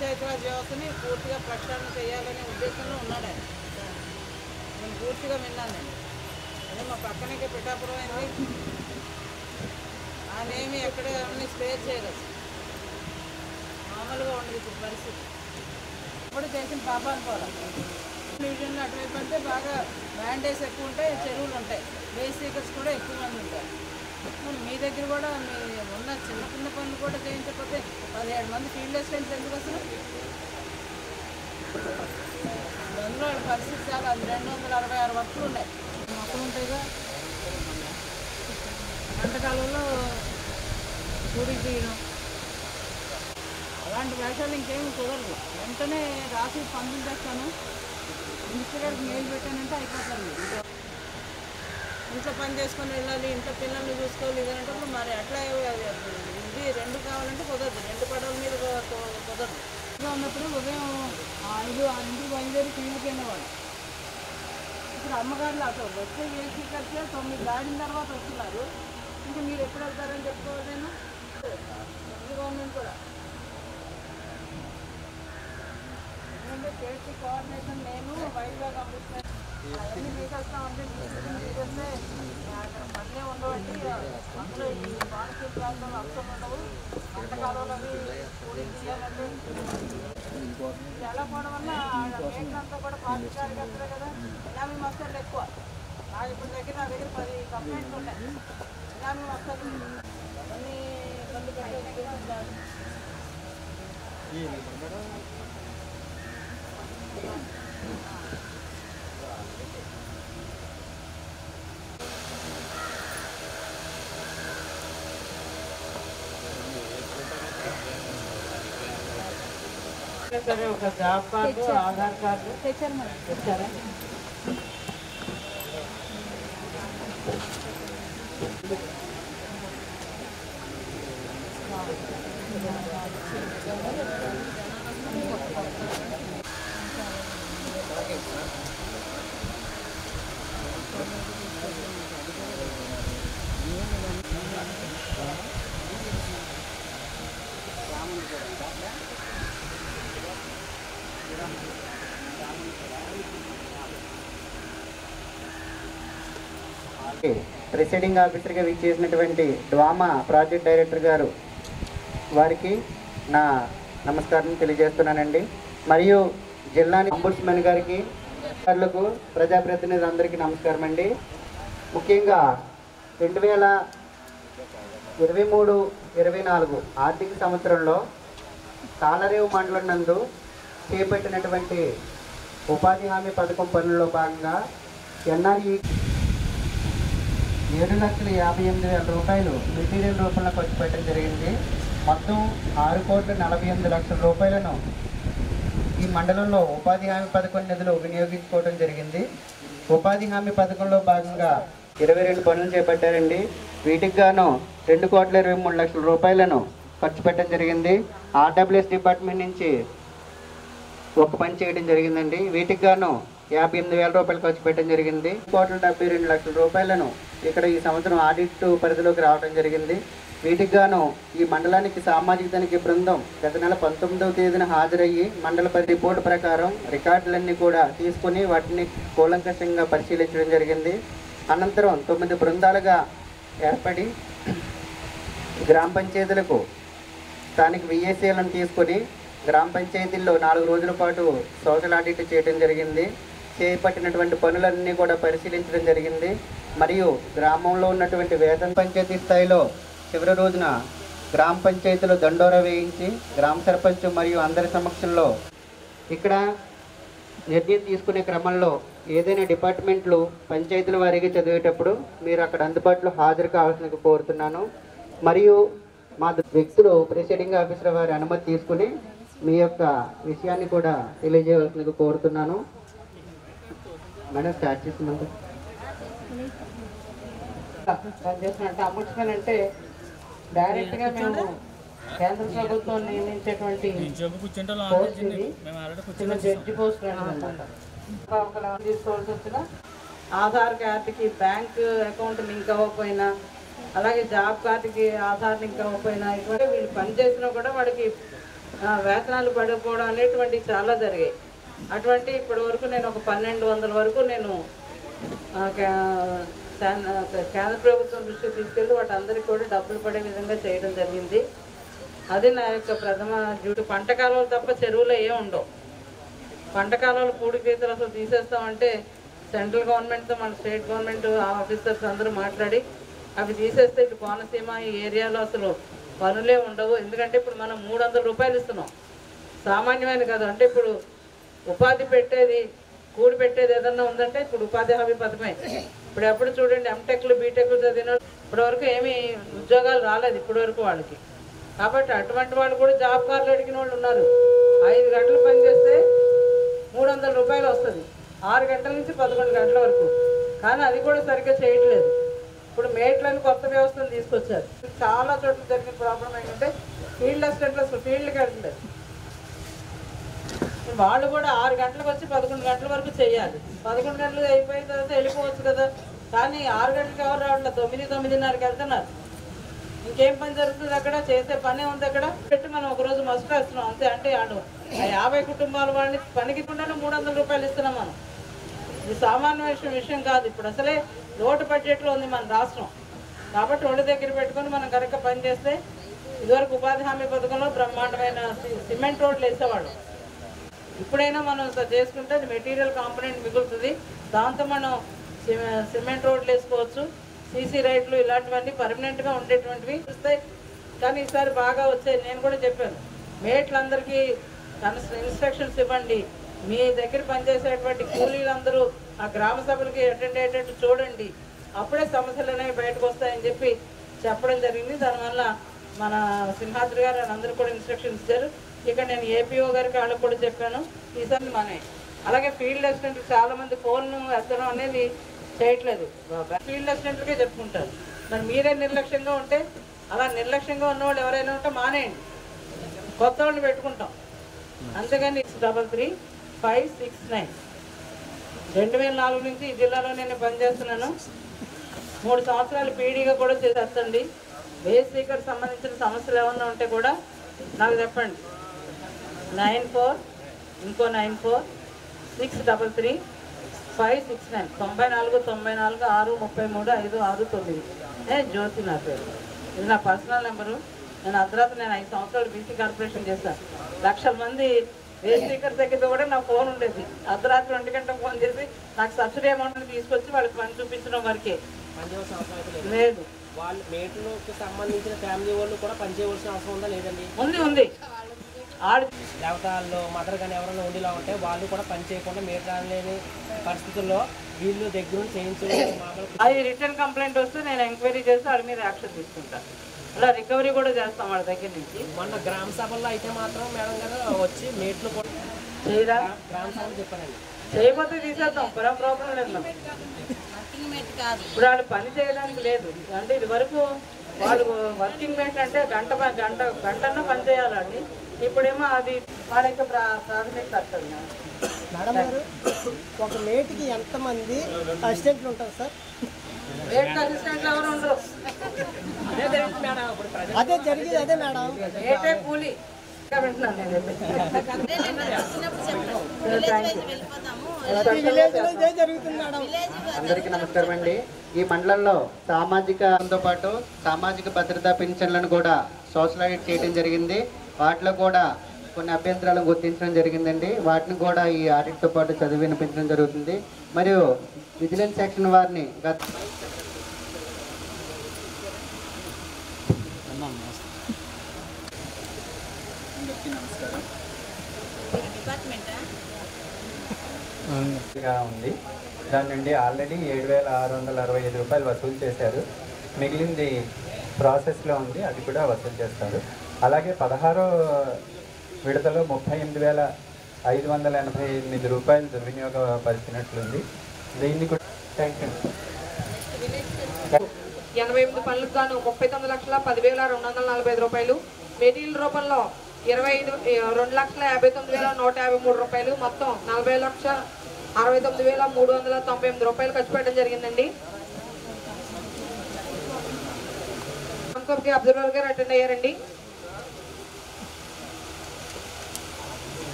పంచాయతీరాజ్ వ్యవస్థని పూర్తిగా ప్రక్షాళన చేయాలనే ఉద్దేశంలో ఉన్నాడు ఆయన. నేను పూర్తిగా విన్నాను. నేను అదే మా పక్కనకే పిఠాపురం అయింది. ఆయన ఏమి ఎక్కడ అన్ని స్పేర్ చేయలేదు. మామూలుగా ఉండదు ఇప్పుడు పరిస్థితి. ఇప్పుడు చేసిన పాపాన్ని పోవాలి. డివిజన్లో అటువైపు అంటే బాగా బ్యాండేజ్ ఎక్కువ ఉంటాయి, చెరువులు ఉంటాయి, బేస్ సీకర్స్ కూడా ఎక్కువ మంది ఉంటారు. మీ దగ్గర కూడా మీ ఉన్న చిన్న చిన్న పనులు కూడా చేయించకపోతే 17 మంది ఫీల్డ్ అసిస్టెంట్స్ ఎందుకు అసలు? అందులో వాళ్ళ పరిస్థితి చాలా 266 వర్కులు ఉన్నాయి. మొక్కలు ఉంటాయిగా, వంటకాలంలో గుడికి తీయడం అలాంటి వేషాలు ఇంకేమి కుదరదు. వెంటనే రాసి పంపించేస్తాను, మినిస్టర్ గారికి మెయిల్ పెట్టానంటే అయిపోతారు. ఇంట్లో పని చేసుకొని వెళ్ళాలి, ఇంట్లో పిల్లల్ని చూసుకోవాలి, ఇదనేటప్పుడు మరి అట్లా ఇది 2 కావాలంటే కుదరదు. 2 పడవల మీద కుదరదు. ఇలా ఉన్నప్పుడు ఉదయం 5 బయలుదేరి ఫీల్డ్కి వెళ్ళేవాడు. ఇప్పుడు అమ్మగారులు అసలు వచ్చే ఏసీ ఖర్చు 9 దాటిన తర్వాత వస్తున్నారు. ఇంకా మీరు ఎప్పుడు వెళ్తారని చెప్పుకోవాలి. నేను గవర్నమెంట్ కూడా ఎందుకంటే సేఫ్టీ కోఆర్డినేషన్ నేను వైజాగ్ కమిషనర్ అవన్నీ మీకు వస్తామంటే మీకంటే అక్కడ పనులే ఉండవండి. అందులో ఈ కోనసీమ ప్రాంతంలో అంశం ఉండవు. వంటకాలంలో అవి కూడి తీయాలంటే ఎలా పోవడం వల్ల మేకంతా కూడా పార్టీ కార్యకర్తలే కదా. ఇలామీ మస్తాలు ఎక్కువ. నాకు ఇప్పుడు నా దగ్గర 10 కంప్లైంట్స్ ఉన్నాయి. ఇలామీ మస్తాలు అన్నీ ఇబ్బంది పెట్టేది. సరే, ఒక జాబ్ కార్డు, ఆధార్ కార్డు తెచ్చారా? ప్రిసైడింగ్ ఆఫీసర్గా విచ్చేసినటువంటి డ్వామా ప్రాజెక్ట్ డైరెక్టర్ గారు వారికి నా నమస్కారం తెలియజేస్తున్నానండి. మరియు జిల్లాని అంబుడ్స్మెన్ గారికి, అధికారులకు, ప్రజాప్రతినిధులందరికీ నమస్కారం అండి. ముఖ్యంగా 2023-24 ఆర్థిక సంవత్సరంలో తాళరేవు మండలం నందు చేపట్టినటువంటి ఉపాధి హామీ పథకం పనుల్లో భాగంగా ఎన్ఆర్ఈ 7,58,000 రూపాయలు మెటీరియల్ రూపంలో ఖర్చు పెట్టడం జరిగింది. మొత్తం 6,48,00,000 రూపాయలను ఈ మండలంలో ఉపాధి హామీ పథకం నిధులు వినియోగించుకోవడం జరిగింది. ఉపాధి హామీ పథకంలో భాగంగా 22 పనులు చేపట్టారండి. వీటికి గాను 2,23,00,000 రూపాయలను ఖర్చు పెట్టడం జరిగింది. ఆర్డబ్ల్యూఎస్ డిపార్ట్మెంట్ నుంచి ఒక పని చేయడం జరిగిందండి. వీటికి గాను 58,000 రూపాయలు ఖర్చు పెట్టడం జరిగింది. 1,72,00,000 రూపాయలను ఇక్కడ ఈ సంవత్సరం ఆడిట్ పరిధిలోకి రావడం జరిగింది. వీటికి గాను ఈ మండలానికి సామాజిక తనిఖీ బృందం గత నెల 19వ తేదీన హాజరయ్యి మండల రిపోర్టు ప్రకారం రికార్డులన్నీ కూడా తీసుకుని వాటిని కూలంకషంగా పరిశీలించడం జరిగింది. అనంతరం 9 బృందాలుగా ఏర్పడి గ్రామ పంచాయతీలకు స్థానిక విఏసీలను తీసుకొని గ్రామ పంచాయతీల్లో 4 రోజుల పాటు సోషల్ ఆడిట్ చేయడం జరిగింది. చేపట్టినటువంటి పనులన్నీ కూడా పరిశీలించడం జరిగింది. మరియు గ్రామంలో ఉన్నటువంటి వేతన పంచాయతీ స్థాయిలో చివరి రోజున గ్రామ పంచాయతీలో దండోరా వేయించి గ్రామ సర్పంచ్ మరియు అందరి సమక్షంలో ఇక్కడ నిర్ణయం తీసుకునే క్రమంలో ఏదైనా డిపార్ట్మెంట్లు పంచాయతీల వారీగా చదివేటప్పుడు మీరు అక్కడ అందుబాటులో హాజరు కావాల్సిందిగా కోరుతున్నాను. మరియు మా వ్యక్తులు ప్రిసైడింగ్ ఆఫీసర్ వారి అనుమతి తీసుకుని మీ యొక్క విషయాన్ని కూడా తెలియజేయవలసిందిగా కోరుతున్నాను. మేడం స్టార్ట్ చేసినందుకు పనిచేస్తున్నట్టు అంబుడ్స్మెన్ అంటే డైరెక్ట్గా మేము కేంద్ర ప్రభుత్వం నియమించేటువంటి చిన్న జడ్జి పోస్ట్ అనమాట. తీసుకోవాల్సి వచ్చిన ఆధార్ కార్డుకి బ్యాంక్ అకౌంట్ లింక్ అవ్వకపోయినా, అలాగే జాబ్ కార్డుకి ఆధార్ లింక్ అవ్వకపోయినా, ఇటువంటి వీళ్ళు పని చేసినా కూడా వాడికి వేతనాలు పడిపోవడం అనేటువంటివి చాలా జరిగాయి. అటువంటి ఇప్పటి వరకు నేను ఒక 1200 వరకు నేను కేంద్ర ప్రభుత్వం దృష్టికి తీసుకెళ్ళి వాటి అందరికీ కూడా డబ్బులు పడే విధంగా చేయడం జరిగింది. అది నా యొక్క ప్రథమ డ్యూటీ. పంట కాలువలు తప్ప చెరువులో ఏం ఉండవు. పంట కాలువలు పూడికి తీతలు అసలు తీసేస్తామంటే సెంట్రల్ గవర్నమెంట్తో మన స్టేట్ గవర్నమెంట్ ఆఫీసర్స్ అందరూ మాట్లాడి అవి తీసేస్తే ఇటు కోనసీమ ఈ ఏరియాలో అసలు పనులే ఉండవు. ఎందుకంటే ఇప్పుడు మనం 300 రూపాయలు ఇస్తున్నాం, సామాన్యమైన కాదు. అంటే ఇప్పుడు ఉపాధి పెట్టేది కూడి పెట్టేది ఏదన్నా ఉందంటే ఇప్పుడు ఉపాధి హామీ పథకమే. ఇప్పుడు ఎప్పుడు చూడండి ఎంటెక్లు బీటెక్లు చదివిన ఇప్పటి వరకు ఏమీ ఉద్యోగాలు రాలేదు ఇప్పటి వరకు వాళ్ళకి. కాబట్టి అటువంటి వాళ్ళు కూడా జాబ్ కార్డులు అడిగిన వాళ్ళు ఉన్నారు. 5 గంటలు పనిచేస్తే 300 రూపాయలు వస్తుంది, 6 గంటల నుంచి 11 గంటల వరకు. కానీ అది కూడా సరిగ్గా చేయట్లేదు. ఇప్పుడు మేట్లని కొత్త వ్యవస్థను తీసుకొచ్చారు. చాలా చోట్ల జరిగిన ప్రాబ్లం ఏంటంటే ఫీల్డ్ అసిస్టెంట్లు అసలు ఫీల్డ్కి వెళ్ళట్లేదు. వాళ్ళు కూడా 6 గంటలకు వచ్చి 11 గంటల వరకు చేయాలి. 11 గంటలు అయిపోయిన తర్వాత వెళ్ళిపోవచ్చు కదా. కానీ 6 గంటలకు ఎవరు రావట్లేదు, 9-9:30కి వెళ్తున్నారు. ఇంకేం పని జరుగుతుంది అక్కడ? చేసే పనే ఉంది అక్కడ. పెట్టి మనం ఒకరోజు మస్ట్ వేస్తున్నాం అంతే. అంటే 50 కుటుంబాల వాళ్ళని పనికి కూడా 300 రూపాయలు ఇస్తున్నాం మనం. ఇది సామాన్య విషయం కాదు. ఇప్పుడు అసలే లోటు బడ్జెట్లో ఉంది మన రాష్ట్రం. కాబట్టి ఒళ్ళు దగ్గర పెట్టుకొని మనం కనుక పని చేస్తే ఇదివరకు ఉపాధి హామీ పథకంలో బ్రహ్మాండమైన సిమెంట్ రోడ్లు వేసేవాళ్ళు. ఇప్పుడైనా మనం చేసుకుంటే అది మెటీరియల్ కాంపోనెంట్ మిగులుతుంది. దాంతో మనం సిమెంట్ రోడ్లు వేసుకోవచ్చు. సీసీ రైట్లు ఇలాంటివన్నీ పర్మనెంట్గా ఉండేటువంటివి వస్తాయి. కానీ ఈసారి బాగా వచ్చాయి. నేను కూడా చెప్పాను, మేట్లందరికీ ఇన్స్ట్రక్షన్స్ ఇవ్వండి. మీ దగ్గర పనిచేసేటువంటి కూలీలందరూ ఆ గ్రామ సభలకి అటెండ్ అయ్యేటట్టు చూడండి. అప్పుడే సమస్యలు అనేవి బయటకు వస్తాయని చెప్పి చెప్పడం జరిగింది. దానివల్ల మన సింహాద్రి గారు అందరూ కూడా ఇన్స్ట్రక్షన్స్ ఇచ్చారు. ఇక్కడ నేను ఏపీఓ గారికి వాళ్ళకి కూడా చెప్పాను. ఈసారి మనే అలాగే ఫీల్డ్ అసిస్టెంట్ చాలామంది ఫోన్ ఎత్తడం అనేది చేయట్లేదు. ఫీల్డ్ అసిస్టెంట్లకే చెప్పుకుంటారు. మరి మీరే నిర్లక్ష్యంగా ఉంటే, అలా నిర్లక్ష్యంగా ఉన్నవాళ్ళు ఎవరైనా ఉంటే మానేయండి, కొత్త వాళ్ళని పెట్టుకుంటాం. అంతేగాని 633-569 2004 నుంచి ఈ జిల్లాలో నేను పనిచేస్తున్నాను. 3 సంవత్సరాలు పీడీగా కూడా చేసేస్తండి. వేస్ట్ సీకర్ సంబంధించిన సమస్యలు ఏమన్నా ఉంటే కూడా నాకు చెప్పండి. 94 ఇంకో 94-633-569 94-94-633-569. జ్యోతి నా పేరు. ఇది నా పర్సనల్ నెంబరు. నేను అర్ధరాత్రి 5 సంవత్సరాలు బీసీ కార్పొరేషన్ చేశాను. లక్షల మంది వేస్ట్ స్పీకర్ దగ్గర కూడా నా ఫోన్ ఉండేది. అర్ధరాత్రి 1 గంటకు ఫోన్ చేసి నాకు సబ్సిడీ అమౌంట్ తీసుకొచ్చి వాళ్ళకి పని చూపించడం వరకే లేదు. వాళ్ళు మేట్లకు సంబంధించిన ఫ్యామిలీ వాళ్ళు కూడా పనిచేయవలసిన అవసరం ఉందా లేదండి? ఉంది. దేవతల్లో మదర్ కానీ ఎవరైనా ఉండిలా ఉంటే వాళ్ళు కూడా పని చేయకుండా మేట్ రాలేని పరిస్థితుల్లో వీళ్ళు దగ్గర చేయించడం. అది రిటర్న్ కంప్లైంట్ వస్తే నేను ఎంక్వైరీ చేసి వాళ్ళ మీద యాక్షన్ తీసుకుంటాను. అలా రికవరీ కూడా చేస్తాం వాళ్ళ దగ్గర నుంచి. మొన్న గ్రామ సభల్లో అయితే మాత్రం మేడం గారు వచ్చి మేట్లు కూడా చేయరా గ్రామ సభలు చెప్పారండి. చేయకపోతే తీసేద్దాం, ప్రాబ్లం లేదు. ఇప్పుడు వాళ్ళు పని చేయడానికి లేదు. అంటే ఇది వరకు వాళ్ళు వర్కింగ్ మేట్ అంటే గంటన్నా పని చేయాలండి. ఇప్పుడేమో అది వాళ్ళ యొక్క ప్రాథమిక కర్తవ్యం. మేడం గారు, ఒక మేట్కి ఎంతమంది అసిస్టెంట్లు ఉంటారు సార్? మేట్ అసిస్టెంట్లు ఎవరు ఉండరు. అదే జరిగింది. అదే మేడం, మేటే కూలీ. వింటున్నాను నేను. జరుగుతుంది మేడం. అందరికీ నమస్కారం అండి. ఈ మండలంలో సామాజికతో పాటు సామాజిక భద్రతా పింఛన్లను కూడా సోషల్ ఆడిట్ చేయడం జరిగింది. వాటిలో కూడా కొన్ని అభ్యంతరాలను గుర్తించడం జరిగిందండి. వాటిని కూడా ఈ ఆడిట్తో పాటు చదివి వినిపించడం జరుగుతుంది. మరియు విజిలెన్స్ సెక్షన్ వారిని ఉంది. దాని నుండి ఆల్రెడీ 7,665 రూపాయలు వసూలు చేశారు. మిగిలింది ప్రాసెస్లో ఉంది, అది కూడా వసూలు చేస్తారు. అలాగే 16వ విడతలో 38,588 రూపాయలు దుర్వినియోగపరిచినట్లుంది. దీన్ని కూడా 88 పనులకు గాను 39,10,245 రూపాయలు, మెటీరియల్ రూపంలో 2,59,153 రూపాయలు, మొత్తం 40,69,398 రూపాయలు ఖర్చు పెట్టడం జరిగిందండి. అబ్జర్వర్ గారు అటెండ్ అయ్యారండి.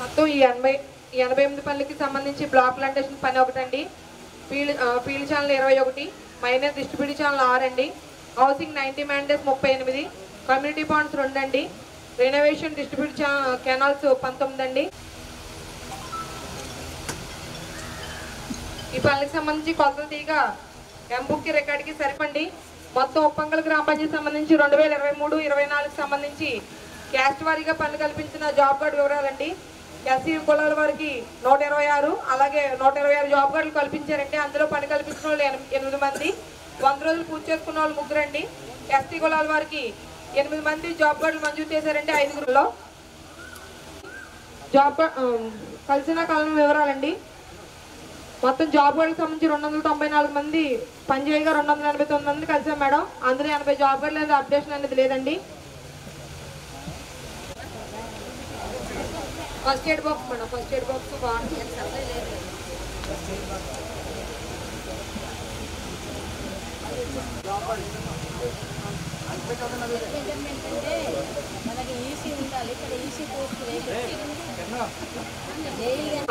మొత్తం ఈ 88 పనులకి సంబంధించి బ్లాక్ ప్లాంటేషన్ పని ఒకటండి, field channel 21, minor distributor channel 6 అండి, హౌసింగ్ 90 మ్యాండేస్ 38, కమ్యూనిటీ పాయింట్స్ 2 అండి, రెనోవేషన్ డిస్ట్రిబ్యూట్ కెనాల్స్ 19 అండి. ఈ పనులకు సంబంధించి కొలతలు తీగ ఎంబుక్కి రికార్డుకి సరిపండి. మొత్తం ఉప్పంగల్ గ్రామ పంచాయతీ సంబంధించి 2023-24 సంబంధించి క్యాస్ట్ వారీగా పనులు కల్పించిన జాబ్ కార్డు వివరాలండి. ఎస్సీ కులాల వారికి 126, అలాగే 126 జాబ్ కార్డులు కల్పించారండి. అందులో పని కల్పించిన వాళ్ళు 8 మంది, 100 రోజులు పూర్తి చేసుకున్న వాళ్ళు 3 అండి. ఎస్టీ కులాల వారికి 8 మంది జాబ్ కార్డులు మంజూరు చేశారండి. 5గురులో జాబ్ కలిసిన కాలం వివరాలండి. మొత్తం జాబ్ కార్డులకు సంబంధించి 294 మంది పనిచేయగా 289 మంది కలిసాం మేడం. అందులో 80 జాబ్ కార్డులు అనేది అప్డేషన్ అనేది లేదండి. First aid box madam, first aid box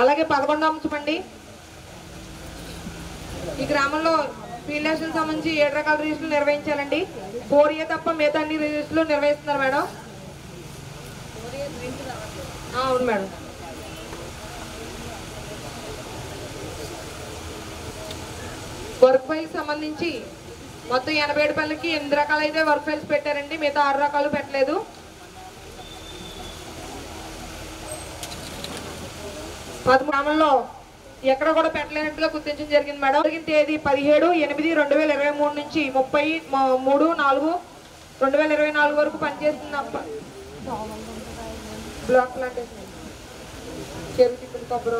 అలాగే 11వ అంశం అండి. ఈ గ్రామంలో ఫీల్డ్ అసిస్టెంట్ సంబంధించి 7 రకాల రిజిస్టులు నిర్వహించాలండి. 4A తప్ప మిగతా అన్ని రిజిస్టులు నిర్వహిస్తున్నారు మేడం. అవును మేడం. వర్క్ ఫైల్స్ సంబంధించి మొత్తం 87 పనులకి 8 రకాలు అయితే వర్క్ ఫైల్స్ పెట్టారండి, మిగతా 6 రకాలు పెట్టలేదు. గ్రామంలో ఎక్కడ కూడా పెట్టలేనట్టుగా గుర్తించడం జరిగింది మేడం. జరిగిన తేదీ 17/8/2023 నుంచి 30/3/4/2024 వరకు పనిచేస్తున్న బ్లాక్ ప్లాంటేషన్ చెరువు చిక్కుడు కొబ్బరి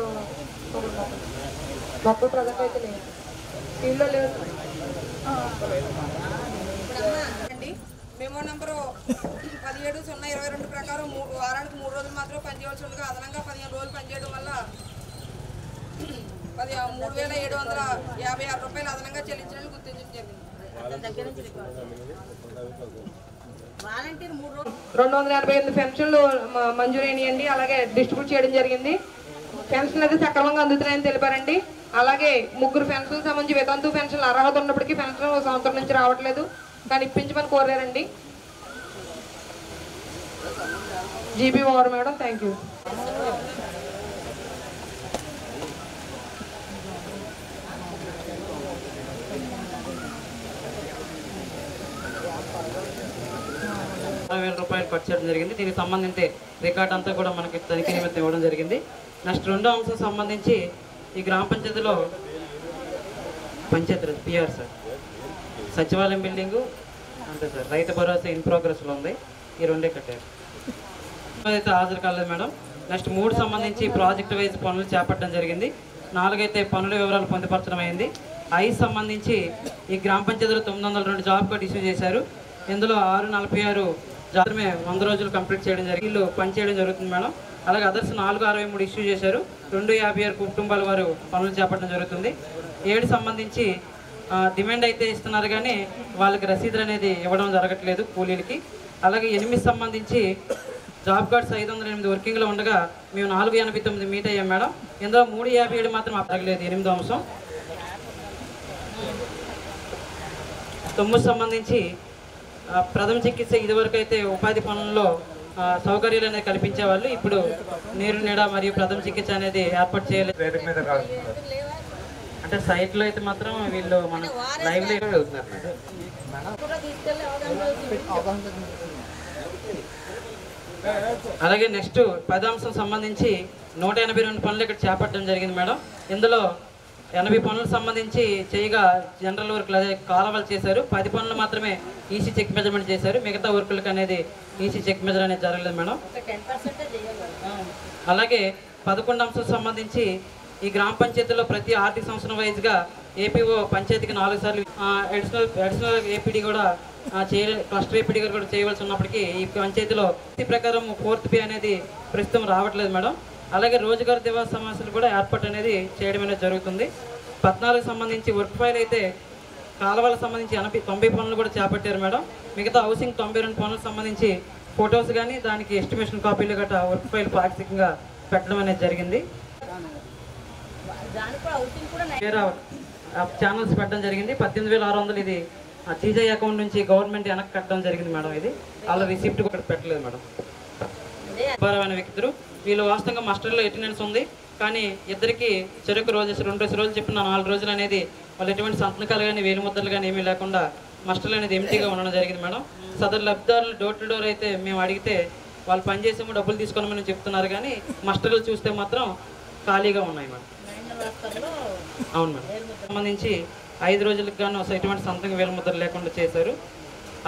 మొక్క ప్రజెంట్ అయితే లేదు, ఫీల్డ్లో లేదు అండి. మెమో నెంబరు 17/0/22 ప్రకారం వారానికి 3 రోజులు మాత్రం పనిచేయవలసి ఉండగా అదనంగా 15 రోజులు పనిచేయడం వల్ల 3,756 రూపాయలు అదనంగా చెల్లించినట్లు గుర్తించడం జరిగింది. 288 పెన్షన్లు మంజూరైనాయండి, అలాగే డిస్ట్రిబ్యూట్ చేయడం జరిగింది. పెన్షన్ అయితే సక్రమంగా అందుతున్నాయని తెలిపారండి. అలాగే 3 పెన్షన్లకు సంబంధించి వితంతు పెన్షన్లు అర్హత ఉన్నప్పటికీ పెన్షన్ 1 సంవత్సరం నుంచి రావట్లేదు, కానీ ఇప్పించమని కోరారండి. జీబీ ఓవర్ మేడం, థ్యాంక్ యూ. రూపాయలు ఖర్చు చేయడం జరిగింది. దీనికి సంబంధించి రికార్డ్ అంతా కూడా మనకి తనిఖీ నిమిత్తం ఇవ్వడం జరిగింది. నెక్స్ట్ 2వ అంశం సంబంధించి ఈ గ్రామ పంచాయతీలో పంచాయతీ పిఆర్ సార్ సచివాలయం బిల్డింగు అంతే సార్, రైతు భరోసా ఇన్ ప్రోగ్రెస్లో ఉంది. ఈ 2 కట్టారు, అయితే హాజరు కాలేదు మేడం. నెక్స్ట్ 3 సంబంధించి ప్రాజెక్ట్ వైజ్ పనులు చేపట్టడం జరిగింది. 4 అయితే పనుల వివరాలు పొందుపరచడం అయింది. 5 సంబంధించి ఈ గ్రామ పంచాయతీలో 902 జాబ్ కార్డు ఇష్యూ చేశారు. ఇందులో 646 జాబుమే 100 రోజులు కంప్లీట్ చేయడం జరిగింది, వీళ్ళు పనిచేయడం జరుగుతుంది మేడం. అలాగే అదర్స్ 463 ఇష్యూ చేశారు. 256 కుటుంబాల వారు పనులు చేపట్టడం జరుగుతుంది. 7 సంబంధించి డిమాండ్ అయితే ఇస్తున్నారు కానీ వాళ్ళకి రసీదులు అనేది ఇవ్వడం జరగట్లేదు కూలీలకి. అలాగే 8 సంబంధించి జాబ్ కార్డ్స్ 508 వర్కింగ్లో ఉండగా మేము 489 మీట్ అయ్యాం మేడం. ఇందులో 357 మాత్రం అడగలేదు. 8వ అంశం. 9 సంబంధించి ప్రథమ చికిత్స ఇదివరకు అయితే ఉపాధి పనుల్లో సౌకర్యాలు అనేది కల్పించేవాళ్ళు, ఇప్పుడు నీరు నీడ మరియు ప్రథమ చికిత్స అనేది ఏర్పాటు చేయలేదు. అంటే సైట్లో అయితే మాత్రం వీళ్ళు మన లైవ్లో వెళ్తున్నారు. అలాగే నెక్స్ట్ 10వ అంశం సంబంధించి 182 పనులు ఇక్కడ చేపట్టడం జరిగింది మేడం. ఇందులో 80 పనులకు సంబంధించి చేయగా జనరల్ వర్క్లు అదే కాలువలు చేశారు. 10 పనులు మాత్రమే ఈసీ చెక్ మెజర్మెంట్ చేశారు. మిగతా వర్కులకు అనేది ఈసీ చెక్ మెజర్ అనేది జరగలేదు మేడం. అలాగే 11వ అంశం సంబంధించి ఈ గ్రామ పంచాయతీలో ప్రతి ఆర్థిక సంవత్సరం వైజ్గా ఏపీఓ పంచాయతీకి 4 సార్లు అడిషనల్ ఏపీడీ కూడా క్లస్టర్ ఏపీడీ గారు కూడా చేయవలసి ఉన్నప్పటికీ ఈ పంచాయతీలో ప్రకారం 4th పే అనేది ప్రస్తుతం రావట్లేదు మేడం. అలాగే రోజుగారు దివాస సమస్యలు కూడా ఏర్పాటు అనేది చేయడం అనేది జరుగుతుంది. 14 సంబంధించి వర్క్ ఫైల్ అయితే కాలువలకు సంబంధించి 90 పనులు కూడా చేపట్టారు మేడం. మిగతా హౌసింగ్ 92 పనులకు సంబంధించి ఫొటోస్ కానీ దానికి ఎస్టిమేషన్ కాపీలు గట్రా వర్క్ ఫైల్ పాక్షికంగా పెట్టడం అనేది జరిగింది. వేరే ఛానల్స్ పెట్టడం జరిగింది. 18,600 ఇది టీజై అకౌంట్ నుంచి గవర్నమెంట్ వెనక్కి కట్టడం జరిగింది మేడం. ఇది వాళ్ళ రిసిప్ట్ కూడా పెట్టలేదు మేడం. అనే వ్యక్తులు వీళ్ళు వాస్తవంగా మాస్టర్లో అటెండెన్స్ ఉంది, కానీ ఇద్దరికి చెరుకు రోజు 2 రోజులు చెప్పిన 4 రోజులు అనేది వాళ్ళు ఎటువంటి సంతకాలు కానీ వేలు ముద్రలు కానీ ఏమీ లేకుండా మాస్టర్లు అనేది ఎంటీగా ఉండడం జరిగింది మేడం. సదరు లబ్ధిదారులు డోర్ టు డోర్ అయితే మేము అడిగితే వాళ్ళు పనిచేసేమో డబ్బులు తీసుకోమని చెప్తున్నారు, కానీ మాస్టర్లు చూస్తే మాత్రం ఖాళీగా ఉన్నాయి మేడం. అవును మేడం. సంబంధించి 5 రోజులకు గాను ఎటువంటి సంతకం వేలు ముద్రలు లేకుండా చేశారు.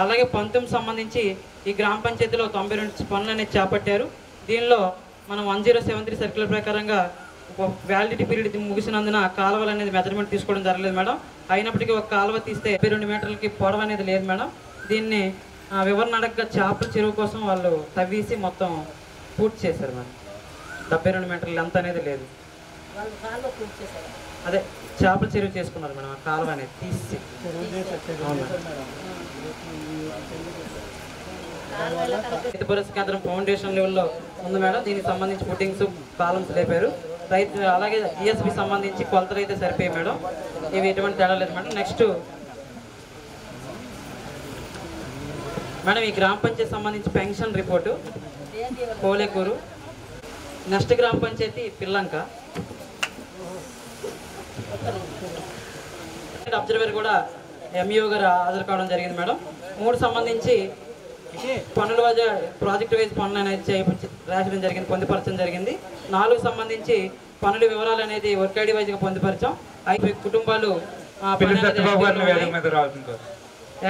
అలాగే 19 సంబంధించి ఈ గ్రామ పంచాయతీలో 92 పనులు అనేది చేపట్టారు. దీనిలో మనం 1073 సర్క్యులర్ ప్రకారంగా వ్యాలిడిటీ పీరియడ్ ముగిసినందున కాలువలు అనేది మెజర్మెంట్ తీసుకోవడం జరగలేదు మేడం. అయినప్పటికీ ఒక కాలువ తీస్తే 72 మీటర్లకి పొడవు అనేది లేదు మేడం. దీన్ని వివరణ అడగగా చేపల చెరువు కోసం వాళ్ళు తవ్వేసి మొత్తం పూర్తి చేశారు మేడం. 72 మీటర్లు ఎంత అనేది లేదు. అదే చేపల చెరువు చేసుకున్నారు మేడం. ఆ కాలువ అనేది తీసి రైతు భరోసా కేంద్రం ఫౌండేషన్ లెవెల్లో ఉంది మేడం. దీనికి సంబంధించి ఫుటింగ్స్ కాలమ్స్ లేపారు. రైతు అలాగే ఈఎస్పి సంబంధించి కొలతలు అయితే సరిపోయాయి మేడం. ఇవి ఎటువంటి తేడా లేదు మేడం. నెక్స్ట్ మేడం ఈ గ్రామ పంచాయతీ సంబంధించి పెన్షన్ రిపోర్టు కోలేకూరు. నెక్స్ట్ గ్రామ పంచాయతీ పిల్లంక. అబ్జర్వర్ కూడా ఎంఈఓ గారు హాజరు కావడం జరిగింది మేడం. 3 సంబంధించి పనుల వద్ద ప్రాజెక్ట్ వైజ్ పనులు అనేది రాయడం జరిగింది, పొందుపరచడం జరిగింది. 4 సంబంధించి పనుల వివరాలు అనేది వర్క్ ఐడి వైజ్గా పొందుపరిచాం. 5 కుటుంబాలు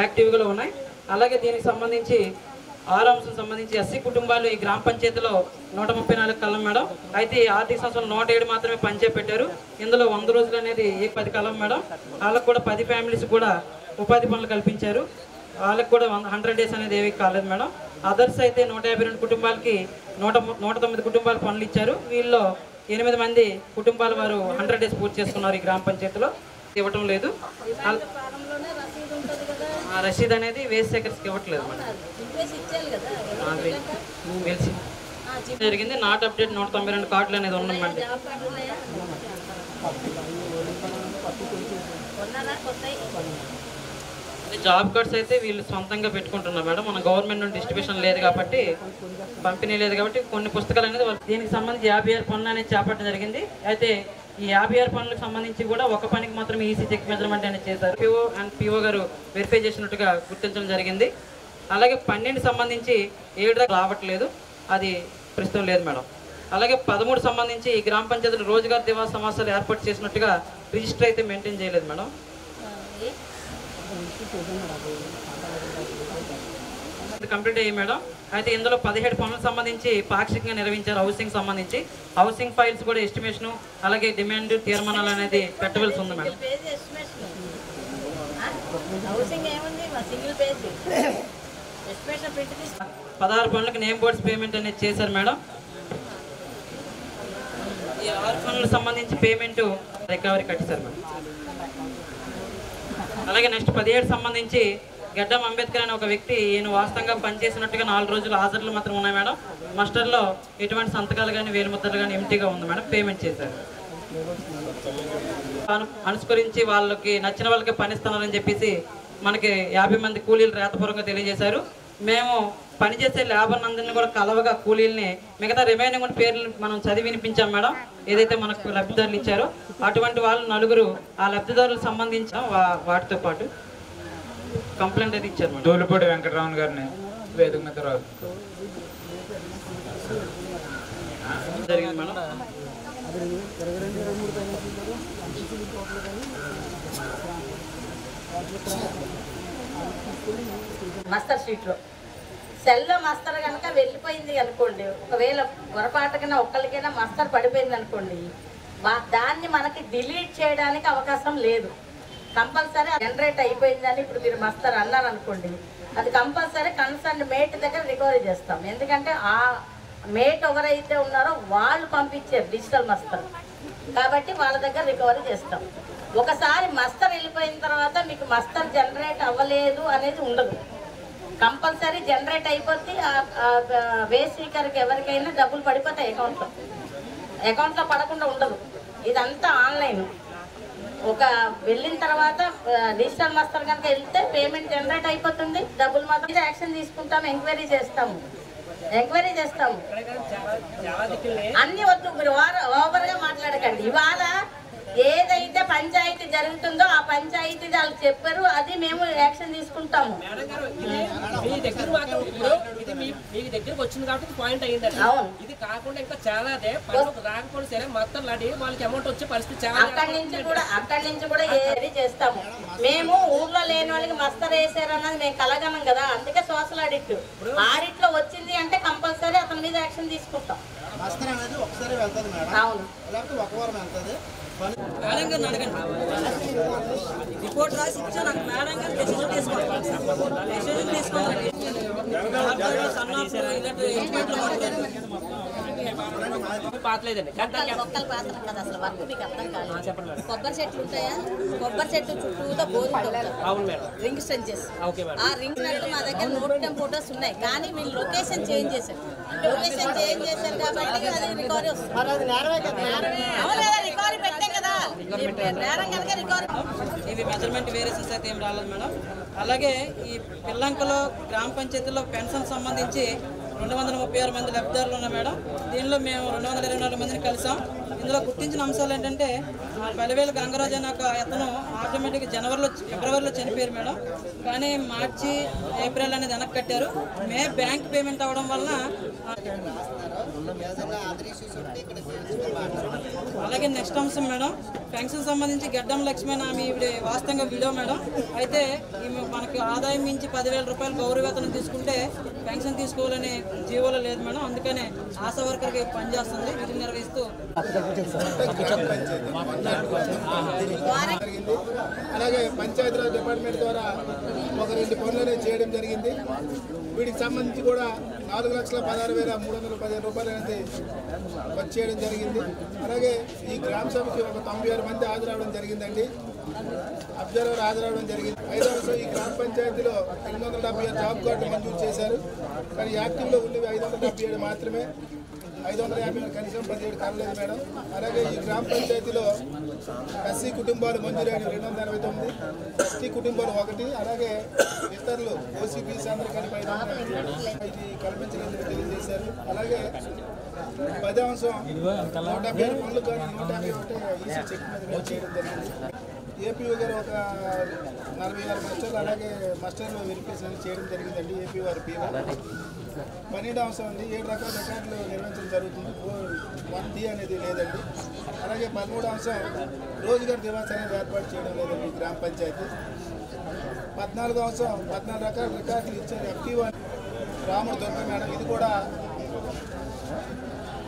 యాక్టివ్గా ఉన్నాయి. అలాగే దీనికి సంబంధించి 6 అంశం సంబంధించి ఎస్సీ కుటుంబాలు ఈ గ్రామ పంచాయతీలో 134 కలం మేడం. అయితే ఆర్థిక సంవత్సరం 107 మాత్రమే పంచేపెట్టారు. ఇందులో 100 రోజులు అనేది 10 కలం మేడం. వాళ్ళకు కూడా 10 ఫ్యామిలీస్ కూడా ఉపాధి పనులు కల్పించారు. వాళ్ళకి కూడా 100 డేస్ అనేది ఏవి కాలేదు మేడం. అదర్స్ అయితే 152 కుటుంబాలకి 109 కుటుంబాలు పనులు ఇచ్చారు. వీళ్ళలో 8 మంది కుటుంబాల వారు 100 డేస్ పూర్తి చేసుకున్నారు. ఈ గ్రామ పంచాయతీలో ఇవ్వటం లేదు. రసీద్ అనేది వేస్ట్ సేకర్స్కి ఇవ్వట్లేదు మేడం. జరిగింది. నాట్ అప్డేట్ 192 కార్డులు అనేది ఉన్నాయి మేడం. జాబ్ కార్డ్స్ అయితే వీళ్ళు సొంతంగా పెట్టుకుంటున్నారు మేడం. మన గవర్నమెంట్ నుండి డిస్ట్రిబ్యూషన్ లేదు కాబట్టి, పంపిణీ లేదు కాబట్టి కొన్ని పుస్తకాలు అనేది దీనికి సంబంధించి 56 పనులు అనేది చేపట్టడం జరిగింది. అయితే ఈ 56 పనులకు సంబంధించి కూడా ఒక పనికి మాత్రం ఈసీ చెక్ మెజర్మెంట్ అనేది చేశారు. పిఓ అండ్ పిఓ గారు వెరిఫై చేసినట్టుగా గుర్తించడం జరిగింది. అలాగే 12 సంబంధించి 7 రావట్లేదు, అది ప్రస్తుతం లేదు మేడం. అలాగే 13 సంబంధించి ఈ గ్రామ పంచాయతీలు రోజుగారు దివాస సమాసాలు ఏర్పాటు చేసినట్టుగా రిజిస్టర్ అయితే మెయింటైన్ చేయలేదు మేడం. కంప్లీట్ అయ్యి మేడం. అయితే ఇందులో 17 పనులకు సంబంధించి పాక్షికంగా నిర్వహించారు. హౌసింగ్ సంబంధించి హౌసింగ్ ఫైల్స్ కూడా ఎస్టిమేషన్ అలాగే డిమాండ్ తీర్మానాలు అనేది పెట్టవలసి ఉంది మేడం. 16 పనులకు నేమ్ బోర్డ్స్ పేమెంట్ అనేది చేశారు మేడం. ఈ 6 పనులకు సంబంధించి పేమెంట్ రికవరీ కట్టేశారు మేడం. అలాగే నెక్స్ట్ 17 సంబంధించి గడ్డం అంబేద్కర్ అనే ఒక వ్యక్తి ఈయన వాస్తవంగా పనిచేసినట్టుగా 4 రోజులు హాజరులు మాత్రం ఉన్నాయి మేడం. మాస్టర్లో ఎటువంటి సంతకాలు కానీ వేలు ముద్రలు కానీ ఎంటీగా ఉంది మేడం. పేమెంట్ చేశారు. అనుస్కరించి వాళ్ళకి నచ్చిన వాళ్ళకి పనిస్తున్నారని చెప్పేసి మనకి 50 మంది కూలీలు రేతపూర్వకంగా తెలియజేశారు. మేము పనిచేసే లేబర్ అందరినీ కూడా కలవగా కూలీలని మిగతా రిమైనింగ్ ఉన్న పేర్లు మనం చదివి వినిపించాం మేడం. ఏదైతే మనకు లబ్ధిదారులు ఇచ్చారో అటువంటి వాళ్ళు 4 ఆ లబ్ధిదారులకు సంబంధించిన వాటితో పాటు కంప్లైంట్ అయితే ఇచ్చారు మేడం. తోలుపూడి వెంకటరామన్ గారిని వేదిక మీద జరిగింది మేడం. మస్తర్ స్ట్రీట్లో సెల్లో మస్తర్ కనుక వెళ్ళిపోయింది అనుకోండి, ఒకవేళ పొరపాటుకైనా ఒక్కరికైనా మస్తర్ పడిపోయింది అనుకోండి, దాన్ని మనకి డిలీట్ చేయడానికి అవకాశం లేదు. కంపల్సరీ జనరేట్ అయిపోయిందని ఇప్పుడు మీరు మస్తర్ అన్నారు అనుకోండి, అది కంపల్సరీ కన్సర్న్ మేట్ దగ్గర రికవరీ చేస్తాం. ఎందుకంటే ఆ మేట్ ఎవరైతే ఉన్నారో వాళ్ళు పంపించారు డిజిటల్ మస్తర్, కాబట్టి వాళ్ళ దగ్గర రికవరీ చేస్తాం. ఒకసారి మస్తర్ వెళ్ళిపోయిన తర్వాత మీకు మస్తర్ జనరేట్ అవ్వలేదు అనేది ఉండదు. కంపల్సరీ జనరేట్ అయిపోతే వేస్ట్ స్పీకర్కి ఎవరికైనా డబ్బులు పడిపోతాయి అకౌంట్లో పడకుండా ఉండదు. ఇదంతా ఆన్లైన్. ఒక వెళ్ళిన తర్వాత డిజిటల్ మాస్టర్ కనుక వెళ్తే పేమెంట్ జనరేట్ అయిపోతుంది, డబ్బులు మాత్రం యాక్షన్ తీసుకుంటాము, ఎంక్వైరీ చేస్తాము. అన్ని వద్దు, మీరు ఓవర్గా మాట్లాడకండి. ఇవాళ ఏదైతే పంచాయతీ జరుగుతుందో ఆ పంచాయతీ వాళ్ళు చెప్పారు, అది మేము యాక్షన్ తీసుకుంటాము. మీ దగ్గరకు వచ్చింది కాబట్టి పాయింట్ అయ్యిందండి. ఇది కాకుండా ఇంకా చాలా రాకపోతే సరే మొత్తం వాళ్ళకి అమౌంట్ వచ్చే పరిస్థితి చాలా. అక్కడి నుంచి కూడా ఏది చేస్తాము. మేము ఊర్లో లేని వాళ్ళకి మస్తర్ వేసారు అన్నది మేము కలగనం కదా, అందుకే సోషల్ ఆడిట్ లో వచ్చింది అంటే కంపల్సరీ అతని మీద యాక్షన్ తీసుకుంటాం. అవును, మేడం గారిని అడగండి. రిపోర్ట్ రాసి ఇచ్చా నాకు మేడం గారు డెసిషన్ తీసుకోవాలి. పాతలేదండి. ఒక్కల పాత్ర కదా అసలు వర్క్ మీకు అర్థం కాలేదు. కొబ్బరి చెట్లు ఉంటాయా, కొబ్బరి చెట్టు చుట్టూతో రింగ్ స్ట్రెంచెస్. ఆ రింగ్ మా దగ్గర నోట్ టెం ఫోటోస్ ఉన్నాయి, కానీ వీళ్ళు లొకేషన్ చేంజ్ చేశారు. కాబట్టి అది రికవరీ వస్తుంది. రికవరీ పెట్టాం కదా, నేరం కనుక రికవరీ. ఇవి మెజర్మెంట్ వేరియన్స్ అయితే ఏం రాలేదు మేడం. అలాగే ఈ పిల్లంకలో గ్రామ పంచాయతీలో పెన్షన్ సంబంధించి 236 మంది లబ్ధిదారులు ఉన్నారు మేడం. దీనిలో మేము 224 మందిని కలిసాం. ఇందులో గుర్తించిన అంశాలు ఏంటంటే పల్లెవేలు గంగరాజు అనే ఒక అతను ఆటోమేటిక్గా ఫిబ్రవరిలో చనిపోయారు మేడం. కానీ మార్చి ఏప్రిల్ అనేది వెనక్కి కట్టారు. మే బ్యాంక్ పేమెంట్ అవ్వడం వలన. అలాగే నెక్స్ట్ అంశం మేడం, పెన్షన్ సంబంధించి గడ్డం లక్ష్మణ్ ఆమె వాస్తవంగా విడో మేడం. అయితే ఈమె మనకి ఆదాయం మించి 10,000 రూపాయలు గౌరవేతనం తీసుకుంటే పెన్షన్ తీసుకోవాలని జీవోలో లేదు మేడం. అందుకనే ఆశా వర్కర్కి పనిచేస్తుంది. విధులు నిర్వహిస్తూ అలాగే పంచాయతీరాజ్ డిపార్ట్మెంట్ ద్వారా ఒక 2 పనులు చేయడం జరిగింది. వీటికి సంబంధించి కూడా 4,16,315 రూపాయలు అనేది ఖర్చు చేయడం జరిగింది. అలాగే ఈ గ్రామ సభకి ఒక 96 మంది హాజరవడం జరిగిందండి. అబ్జర్వర్ హాజరవడం జరిగింది. 5వ రోజు ఈ గ్రామ పంచాయతీలో 876 జాబ్ కార్డులు మంజూరు చేశారు. కానీ యాక్టివ్లో ఉండేవి 577 మాత్రమే. 550 కనీసం 17 కాలేదు మేడం. అలాగే ఈ గ్రామ పంచాయతీలో ఎస్సీ కుటుంబాలు మంజూరైన 289, ఎస్టీ కుటుంబాలు 1, అలాగే ఇతరులు ఓసీబీసీ అందరూ కలిపి 500 ఇది కల్పించలేదని తెలియజేశారు. అలాగే 10వ అంశం 170 పనులు కానీ 151 ఈసీ చెక్ మీద చేయడం జరిగింది. ఏపీఓ గారు ఒక 46 మాస్టర్లు అలాగే మాస్టర్లు వెరిఫికేషన్ చేయడం జరిగిందండి. ఏపీ వారి పీఓ 12వ అంశం ఉంది. 7 రకాల రికార్డులు నిర్వహించడం జరుగుతుంది. 1D అనేది లేదండి. అలాగే 13వ అంశం రోజుగారు దివాసాన్ని ఏర్పాటు చేయడం లేదండి గ్రామ పంచాయతీ. 14వ అంశం 14 రకాల రికార్డులు ఇచ్చారు ఎఫ్టీఓ రాముడు దొంగ మేడం. ఇది కూడా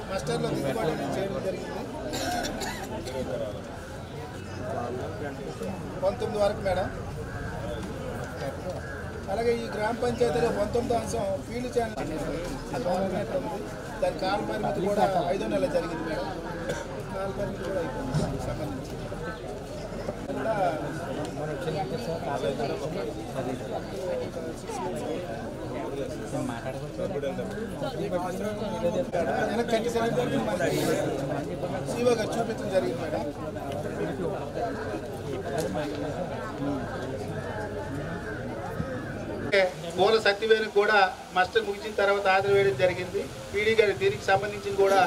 మాస్టర్లో దిద్దుబాటు అనేది చేయడం జరిగింది. 19 వరకు మేడం. అలాగే ఈ గ్రామ పంచాయతీలో 19వ అంశం ఫీల్డ్ ఛానల్ ఉంది. దాని కాల పరిమితి కూడా 5వ నెల జరిగింది మేడం. కాల పరిమితి కూడా అయిపోయింది సంబంధించి కూడా శివ గారు చూపించడం జరిగింది మేడం. మూల సత్యవేణి కూడా మాస్టర్ ముగిసిన తర్వాత హాజరు వేయడం జరిగింది. పీడీ గారి దీనికి సంబంధించి కూడా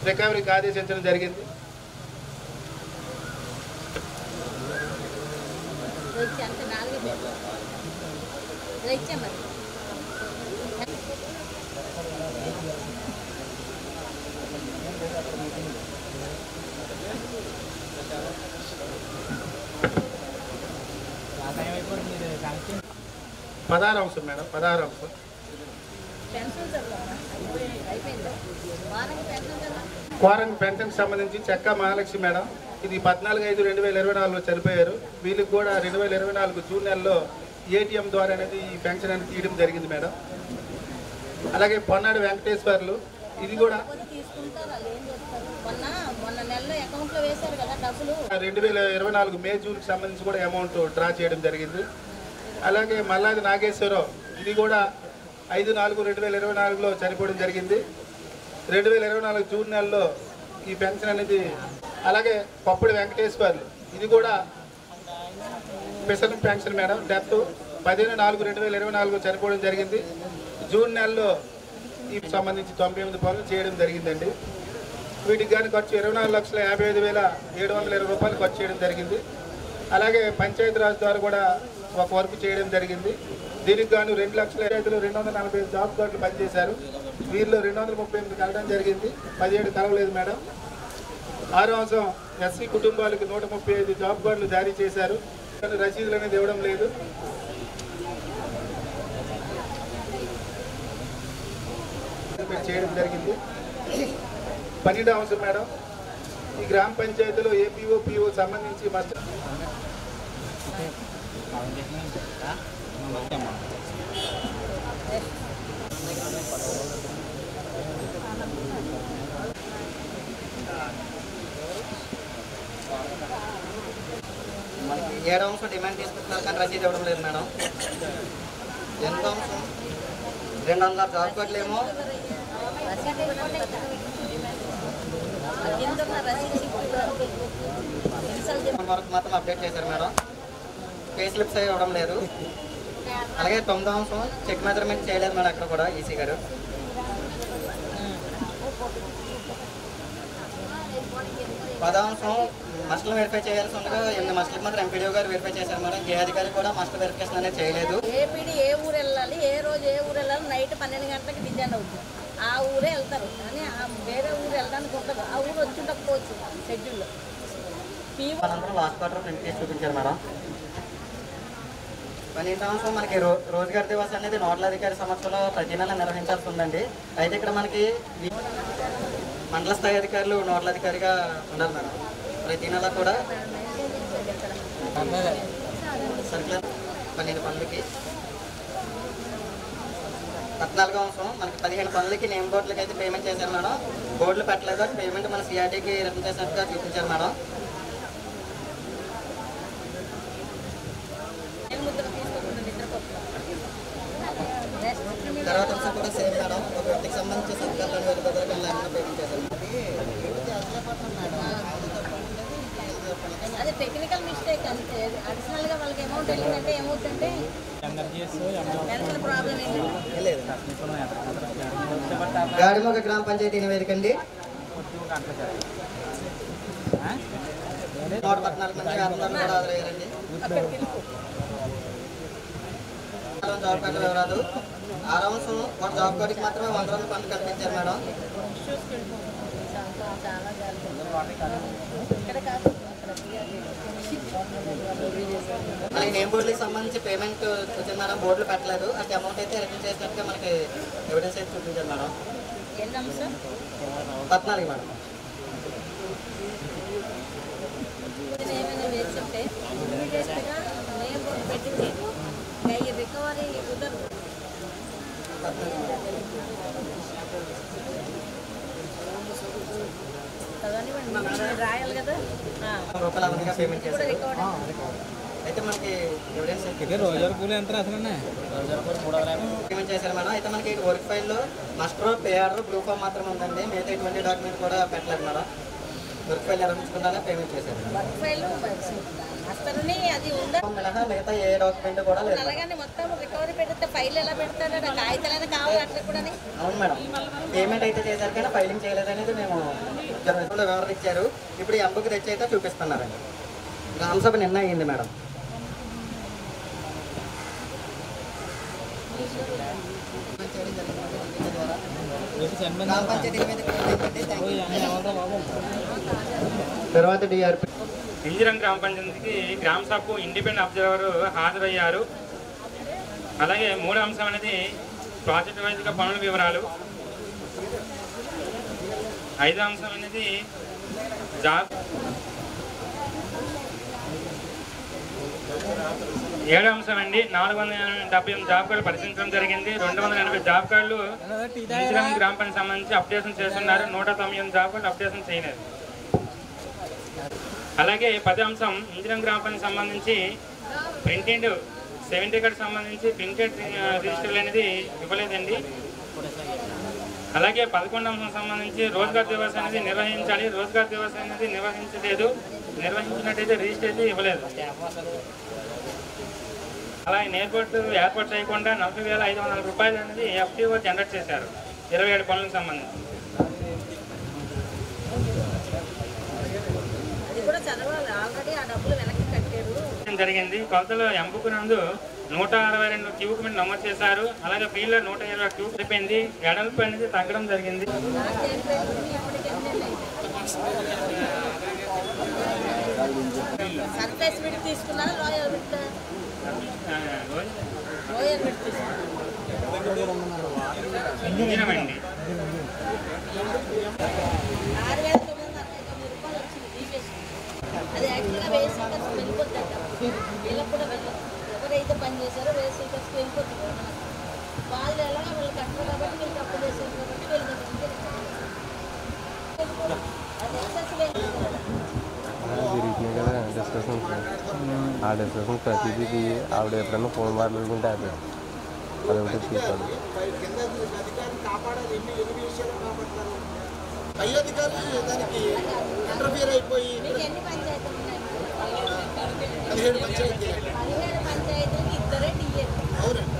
రికవరీకి ఆదేశించడం జరిగింది. పదహారు అంశం మేడం. 16 అంశం కోరంగ్ పెన్షన్ సంబంధించి చెక్క మహాలక్ష్మి మేడం. ఇది 14/5/2024లో చనిపోయారు. వీళ్ళకి కూడా 2024 జూన్ నెలలో ఏటీఎం ద్వారా అనేది ఈ పెన్షన్ అనేది తీయడం జరిగింది మేడం. అలాగే పొన్నాడు వెంకటేశ్వర్లు ఇది కూడా 2024 మే జూన్కి సంబంధించి కూడా అమౌంట్ డ్రా చేయడం జరిగింది. అలాగే మల్లాది నాగేశ్వరరావు, ఇది కూడా 5/4/2024లో చనిపోవడం జరిగింది. 2024 జూన్ నెలలో ఈ పెన్షన్ అనేది. అలాగే పప్పుడు వెంకటేశ్వర్లు, ఇది కూడా స్పెషల్ పెన్షన్ మేడం, డెత్ 15/4/2024 చనిపోవడం జరిగింది. జూన్ నెలలో ఈ సంబంధించి 98 పనులు చేయడం జరిగిందండి. వీటికి కానీ ఖర్చు 24,55,720 రూపాయలు ఖర్చు చేయడం జరిగింది. అలాగే పంచాయతీరాజ్ ద్వారా కూడా ఒక వర్క్ చేయడం జరిగింది. దీనికి గాను 2 లక్షల 245 జాబ్ కార్డులు పనిచేశారు. వీరిలో 238 కలవడం జరిగింది, 17 కలవలేదు మేడం. 6వ అంశం ఎస్సీ కుటుంబాలకు 135 జాబ్ కార్డులు జారీ చేశారు, కానీ రసీదులు అనేది ఇవ్వడం లేదు. చేయడం జరిగింది. 12వ అంశం మేడం, ఈ గ్రామ పంచాయతీలో ఏపీఓ పిఓ సంబంధించి మస్ట్ 7వ అంశం డిమాండ్ తీసుకుంటున్నారు కానీ రసీదు ఇవ్వడం లేదు మేడం. 8వ అంశం 200 జాబ్ కార్డులు ఏమో వరకు మాత్రం అప్డేట్ చేశారు మేడం. పే స్లిప్స్ అవి ఇవ్వడం లేదు. అలాగే 9వ అంశం చెక్ మెజర్మెంట్ చేయలేదు మేడం అక్కడ కూడా ఈసీ గారు. 10వ అంశం మస్టర్లు వెరిఫై చేయాల్సి ఉండగా 8 మస్టర్లకు మాత్రం ఎంపీడీఓ గారు వెరిఫై చేశారు మేడం. ఏ అధికారి కూడా మస్టర్ వెరిఫికేషన్ అనేది చేయలేదు. ఏపీడీ ఏ ఊరు వెళ్ళాలి, ఏ రోజు ఏ ఊరు వెళ్ళాలి, నైట్ 12 గంటలకు డిజైన్ అవుతుంది. ఆ ఊరే వెళ్తారు కానీ వేరే ఊరు వెళ్ళడానికి ఉంటుంది. ఆ ఊరు వచ్చి ఉండకపోవచ్చు షెడ్యూల్లో. అనంతరం లాస్ట్ క్వార్టర్ ప్రింట్ చేసి చూపించారు మేడం. 12వ అంశం మనకి రోజుగారి దివస్ అనేది నోడల్ అధికారి సమక్షంలో ప్రతి నెల నిర్వహించాల్సి ఉందండి. అయితే ఇక్కడ మనకి మండల స్థాయి అధికారులు నోడల్ అధికారిగా ఉండాలి మేడం. ప్రతి నెల కూడా సర్కులర్ 12 పనులకి. 14వ అంశం మనకి 15 పనులకి నేమ్ బోర్డులకి అయితే పేమెంట్ చేశారు మేడం. బోర్డులు పెట్టలేదు, పేమెంట్ మన సిఆర్టీకి రిటర్న్ చేసినట్టుగా చూపించారు మేడం. తర్వాత అంశం కూడా సేమ్ మేడం. ఒక వ్యక్తికి సంబంధించి సర్కార్లను వేరే దగ్గర పేమెంట్ చేశారు. అది టెక్నికల్ మిస్టేక్ అంతే. అడిషనల్గా వాళ్ళకి అమౌంట్ వెళ్ళిందంటే ఏమవుతుందంటే ప్రాబ్లం ఏంటంటే గాడిమొగ గ్రామ పంచాయతీ నివేదిక అండి. 114 మంది వ్యాపారులు కూడా హాజరయ్యారండి. జాబ్ కార్డు వివరాలు. 6వ అంశం ఒక జాబ్ కార్డుకి మాత్రమే 100 రోజుల పనులు కల్పించారు మేడం. మనకి నేమ్ బోర్డులకు సంబంధించి పేమెంట్ వచ్చింది మేడం. బోర్డులు పెట్టలేదు, అంటే అమౌంట్ అయితే రిటర్న్ చేసినట్టుగా మనకి ఎవిడెన్స్ అయితే చూపించారు మేడం. 14 మేడం. రాయాలి కదా రూపాయలు అదనంగా పేమెంట్ చేశారు. అయితే మనకి ఎవిడెన్స్ పేమెంట్ చేశారు మేడం. అయితే మనకి వర్క్ ఫైల్లో మస్టర్ పేఆర్ బ్లూ ఫామ్ మాత్రమే ఉందండి. మిగతా ఎటువంటి డాక్యుమెంట్ కూడా పెట్టలేదు మేడం. వర్క్ ఫైల్ నిర్వహించకుండానే పేమెంట్ చేశారు. మిగతా ఏ డాక్యుమెంట్ కూడా లేదు. మొత్తం రికవరీ పెడితే ఫైల్ ఎలా పెడతారు? కాగితాలైనా కావాలి అట్లా కూడా. అవును మేడం, పేమెంట్ అయితే చేశారు కానీ ఫైలింగ్ చేయలేదనేది మేము వివరణ ఇచ్చారు. ఇప్పుడు ఈ అంబుకి తెచ్చి అయితే చూపిస్తున్నారండి. గ్రామసభ నిన్న అయ్యింది మేడం. తర్వాత డిఆర్పి ఇంజరం గ్రామ పంచాయతీకి గ్రామ సభకు ఇండిపెండెంట్ అబ్జర్వర్ హాజరయ్యారు. అలాగే 3వ అంశం అనేది ప్రాజెక్ట్ వైజ్గా పనుల వివరాలు. 5వ అంశం అనేది జాబ్. 7వ అంశం అండి 478 జాబ్ కార్డులు పరిశీలించడం జరిగింది. 280 జాబ్ కార్డులు ఇంజరం గ్రామ పంచాయతీ సంబంధించి అప్డేషన్ చేస్తున్నారు. 198 జాబ్ కార్డులు అప్డేషన్ చేయలేదు. అలాగే 10వ అంశం ఇంజరం గ్రామ పంచాయతీ సంబంధించి ప్రింటెడ్ 70 కార్డు సంబంధించి ప్రింటెడ్ రిజిస్టర్లు అనేది ఇవ్వలేదండి. అలాగే 11వ అంశం సంబంధించి రోజ్గార్ దివస్ అనేది నిర్వహించాలి. రోజ్గార్ దివస్ అనేది నిర్వహించలేదు. నిర్వహించినట్టయితే రిజిస్టర్ అయితే ఇవ్వలేదు. అలాగే ఏర్పాటు చేయకుండా 40,500 రూపాయలు అనేది FTO జనరేట్ చేశారు 27 పనులకు సంబంధించి. జరిగింది. కొలతలో ఎంపుకు నందు 162 క్యూబిక్ మీటర్ నమోదు చేశారు. అలాగే ఫీల్డ్లో 120 క్యూబిక్ అయిపోయింది. ఎడల్పు అనేది తగ్గడం జరిగింది. ఇంజనమండి. అది యాక్చువల్గా వేసి ఖర్చు వెళ్ళిపోతుందట. వీళ్ళకి కూడా వెళ్ళదు. ఎవరైతే పని చేశారో వేసి ఖర్చు వెళ్ళిపోతుంది. వాళ్ళు ఎలాగ వీళ్ళు కట్టరు కాబట్టి వీళ్ళు తప్పు చేశారు కాబట్టి వీళ్ళు అది ఎక్సెస్ జరుగుతున్నాయి కదా డిస్కషన్స్. ఆ డిస్కషన్ ప్రతిదీ ఆవిడ ఎప్పుడన్నా ఫోన్ మాట్లాడుకుంటే అది అదొకటి తీసుకోండి. పై అధికారులు దానికి ఇంటర్ఫియర్ అయిపోయి 17 పంచాయతీలు ఉన్నాయి. 17 పంచాయతీలు ఇద్దరే డిఎల్. అవునండి.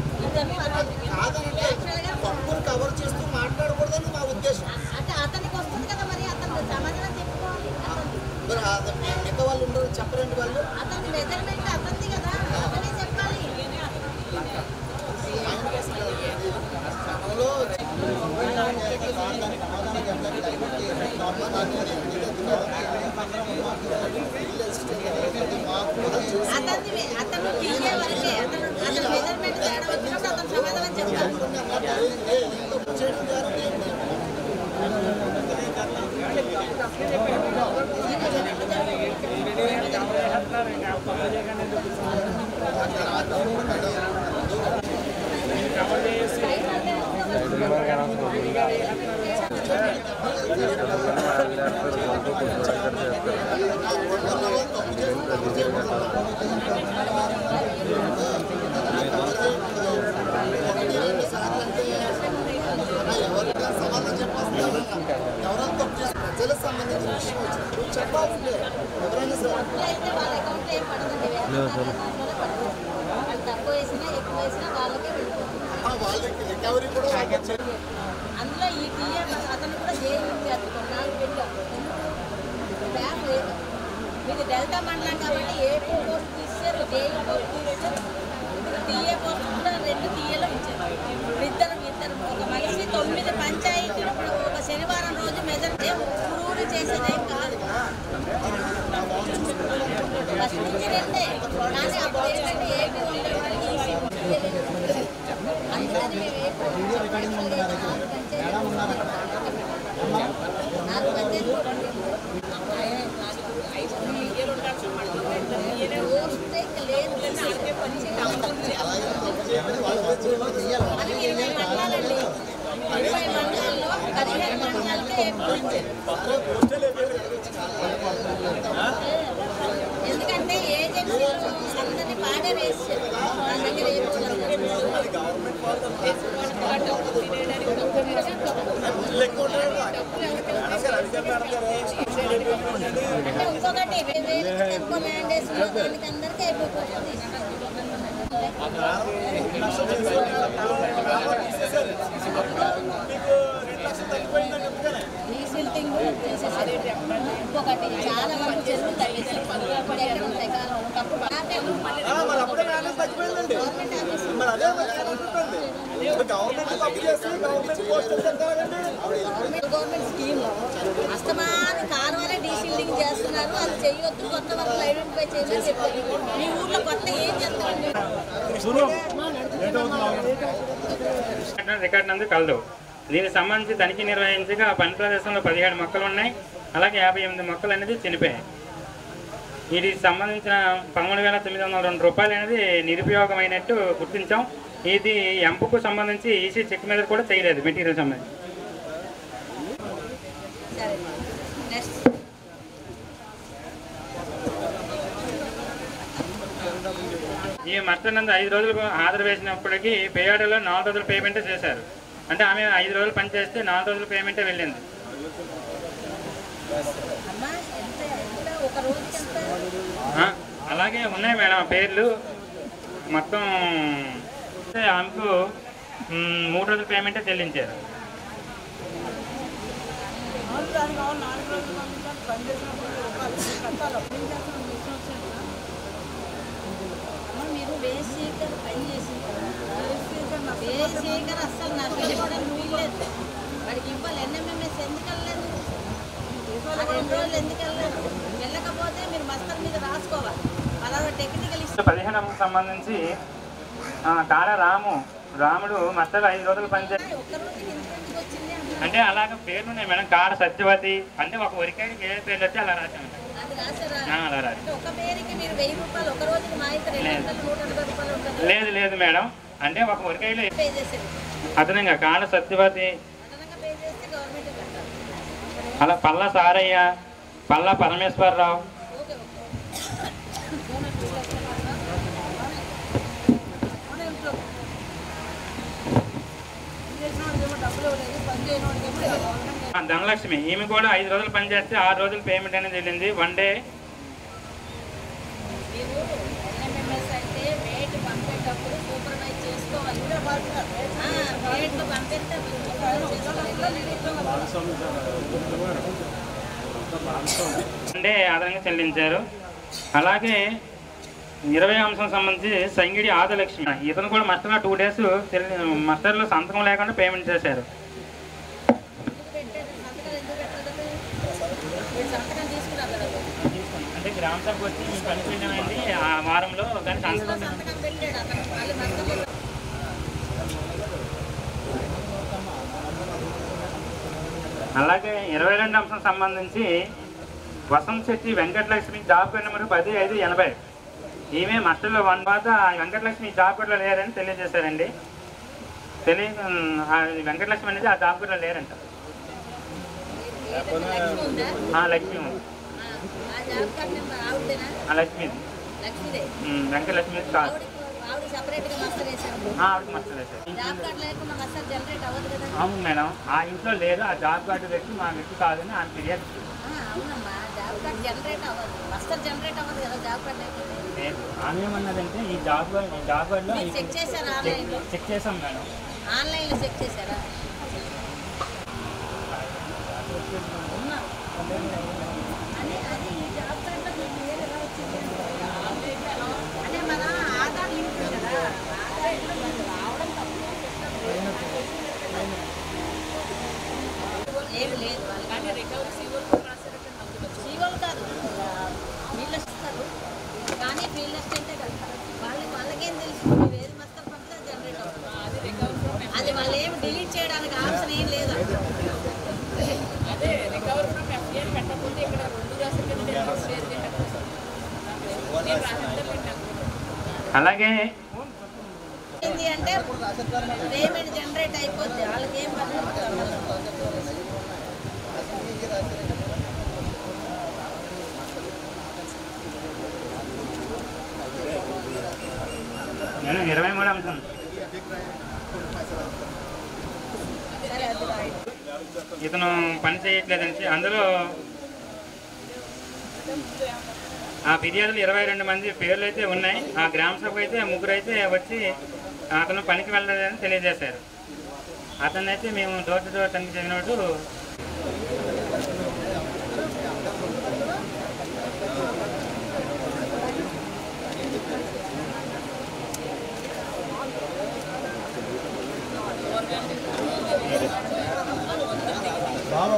కాదంటే తప్పును కవర్ చేస్తూ మాట్లాడకూడదని మా ఉద్దేశం. అంటే అతనికి వస్తుంది కదా, మరి అతను సమాధానం చెప్పుకోవాలి. మరి మిగతా వాళ్ళు ఉండరు చెప్పరండి. వాళ్ళు అతనికి మెజర్మెంట్ అతనిది కదా, అతనే చెప్పాలి. అతను తీసే వరకే అతను మెజర్మెంట్ తేడా వచ్చినప్పుడు అతను సమాధానం చెప్పాలి. ప్రజలకు సంబంధించిన విషయం వచ్చినప్పుడు చెప్పాలంటే ఎవరైనా సరే వాళ్ళ అకౌంట్లో ఏం పడదండి. వాళ్ళు తక్కువ వేసినా ఎక్కువ వేసినా వాళ్ళకే వెళ్ళిపోతుంది. వాళ్ళకి రికవరీ కూడా అందులో ఈ టీఏ అతను కూడా జేఈకి అతుకున్నాను వెళ్ళాం. బ్యాక్ లేదు. ఇది డెల్టా మండలం కాబట్టి ఏపీ పోస్ట్ తీశారు, జేఈ పోస్ట్ తీశారు. టీఏ పోస్ట్ కూడా 2 టీఏలో ఇచ్చారు. ఇద్దరు ఒక మనిషి 9 పంచాయతీలు ఒక శనివారం రోజు మెజర్ ఊరు చేసేదేం కాదు. ఫస్ట్ నుంచి 2 కానీ అప్పుడు ఏంటంటే ఏపీ ఉండేవాడికి ఈసీ అందుకని మేము ఏపీ 4 మండలాల్లో 15 మండలాలకే ఎందుకంటే ఏజెన్సీలు అందరినీ బాగా వేసారు. మా దగ్గర ఇంకొకటి ఎక్కువ మ్యాండేట్స్ దానికి అందరికీ అయిపోతుంది. రీసెంటింగ్ ఇంకొకటి చాలా వరకు చెరువులు తగ్గించారు. ఎక్కడ ఉంటాయి కాలం తప్పుడు గవర్నమెంట్ స్కీమ్ అస్తమాన కాలువనే డీసీలింగ్ చేస్తున్నారు. అది చేయొద్దు, కొత్త వర్కులు ఐడెంటిఫై చేయమని చెప్పారు. మీ ఊర్లో కొత్త ఏం చేస్తారండి? రికార్డు నందు కలదు. దీనికి సంబంధించి తనిఖీ నిర్వహించగా పని ప్రదేశంలో 17 మొక్కలు ఉన్నాయి. అలాగే 58 మొక్కలు అనేది చనిపోయాయి. వీటికి సంబంధించిన 13,902 రూపాయలు అనేది నిరుపయోగమైనట్టు గుర్తించాం. ఇది ఎంపుకు సంబంధించి ఈసీ చెక్ మీద కూడా చేయలేదు. మెటీరియల్ సంబంధించి ఈ మస్టర్ నందు 5 రోజులు హాజరు వేసినప్పటికీ పేయాడలో 4 రోజుల పేమెంటే చేశారు. అంటే ఆమె 5 రోజులు పనిచేస్తే 4 రోజుల పేమెంటే వెళ్ళింది. అలాగే ఉన్నాయి మేడం పేర్లు మొత్తం. ఆమెకు 3 రోజుల పేమెంటే చెల్లించారు. మీరు వేసీకర్ పని చేసింది వేసీకర్ అస్సలు నాకు వెళ్ళిపోవడానికి వీల్లేదు. వాడికి ఇవ్వాలి. ఎన్ఎంఎంఎస్ ఎందుకు వెళ్ళలేదు? 2 రోజులు ఎందుకు వెళ్ళలేదు? వెళ్ళకపోతే మీరు మస్తర్ మీద రాసుకోవాలి. అలా టెక్నికల్ 15 సంబంధించి కాడ రాముడు మస్టర్ 5 రోజులు పనిచేసి అంటే అలాగే పేర్లు ఉన్నాయి మేడం. కాడ సత్యవతి అంటే ఒక వరికాయకి ఏ పేర్లు వచ్చి అలా రాసాము. అలా రాసి లేదు మేడం. అంటే ఒక వరికాయలో అదనంగా కాడ సత్యవతి, అలా పల్లా సారయ్య, పల్లా పరమేశ్వరరావు, ధనలక్ష్మి ఈమె కూడా 5 రోజులు పనిచేస్తే 6 రోజులు పేమెంట్ అనేది వెళ్ళింది. 1 డే. అంటే అదనంగా చెల్లించారు. అలాగే 20 అంశం సంబంధించి సంగిడి ఆదలక్ష్మి ఇతను కూడా మస్టర్లో 2 డేస్ మస్టర్లో సంతకం లేకుండా పేమెంట్ చేశారు. అంటే గ్రామ సభకు వచ్చి మేము పనిచేయమండి ఆ వారంలో కానీ సంతకం. అలాగే 22 అంశం సంబంధించి Vasant Shetty Venkatalakshmi job card number 10/5/80. ఈమె మస్టర్లో 1 బాధ వెంకటలక్ష్మి జాబ్ కార్డులో లేరని తెలియజేశారండి. వెంకటలక్ష్మి అనేది ఆ జాబ్ కార్డులో లేరంట. లక్ష్మి ఉంది. లక్ష్మిది వెంకటలక్ష్మి కాదు. అవును మేడం. ఆ ఇంట్లో లేదు. ఆ జాబ్ కార్డు వ్యక్తి మా వ్యక్తి కాదని ఆయన ఫిర్యాదు. ఆమె ఏమన్నదంటే ఈ జాబ్ కార్డులో చెక్ చేసాం మేడం. ఆన్లైన్లో చెక్ చేశారా? అది ఈ జాబ్ కార్డులో మీకు వేరే ఎలా వచ్చింది అంటే మన ఆధార్ లింక్ కదా. ఆధార్లో రావడం తప్పు ఏమి లేదు. కానీ రికవరీ సీవోలు కాదు వీళ్ళు ఇస్తారు. కానీ ఫీల్డ్ అసిస్టెంటే కదా. వాళ్ళకేం తెలుసు మీరు ఏది మస్తర్ పంపితే జనరేట్ అవుతుంది. అది వాళ్ళు ఏమి డిలీట్ చేయడానికి ఆప్షన్ ఏం లేదు. అదే రికవర్ ఫ్రమ్ ఎఫ్ఐఆర్ పెట్టకపోతే ఇక్కడ 2 అలాగే ఏంటి అంటే పేమెంట్ జనరేట్ అయిపోద్ది. వాళ్ళకి ఏం పని నేను 23 అంశం ఇతను పని చేయట్లేదని అందులో ఆ ఫిర్యాదులు 22 మంది పేర్లు అయితే ఉన్నాయి. ఆ గ్రామ సభకు అయితే 3 అయితే వచ్చి అతను పనికి వెళ్ళలేదని తెలియజేశారు. అతన్ని అయితే మేము డోర్ టు డోర్ తనిఖీ చేసినట్టు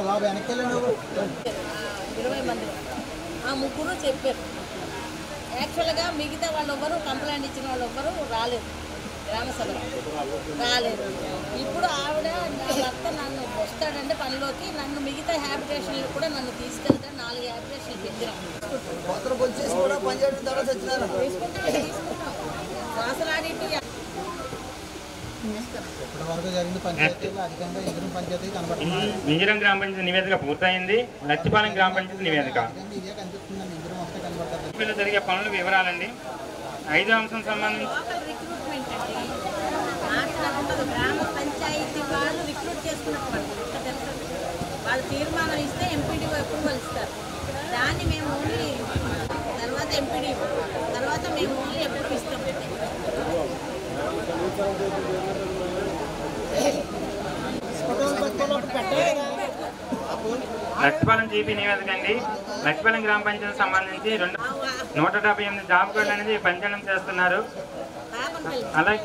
బాబా వెనక్కి 20 మంది ఆ 3 చెప్పారు. యాక్చువల్గా మిగతా వాళ్ళు ఎవ్వరు కంప్లైంట్ ఇచ్చిన వాళ్ళు ఎవ్వరు రాలేదు. గ్రామసభలో రాలేదు. ఇప్పుడు ఆవిడ నా భర్త నన్ను వస్తాడంటే పనిలోకి నన్ను మిగతా హ్యాబిటేషన్లు కూడా నన్ను తీసుకెళ్తే 4 హ్యాబిటేషన్లు పెట్టినాం. వాసలాడిటి ఇంజరం గ్రామ పంచాయతీ నివేదిక పూర్తయింది. లచ్చిపాలెం గ్రామ పంచాయతీ నివేదిక జరిగే పనుల వివరాలండి. 5వ అంశం సంబంధించి గ్రామ పంచాయతీ వాళ్ళు రిక్రూట్ చేసుకున్నట్టు వాళ్ళు తీర్మానం ఇస్తే ఎంపీడీఓ అప్రూవల్ ఇస్తారు. దాన్ని మేము ఓన్లీ తర్వాత ఎంపీడీఓ తర్వాత మేము ఓన్లీ అప్రూవ్ ఇస్తాం. లక్ష్మీపాలెం జీపీ నివేదిక అండి. లక్ష్మీపాలెం గ్రామ పంచాయతీ సంబంధించి 178 జాబ్ కార్డులు అనేది పంచడం చేస్తున్నారు. అలాగే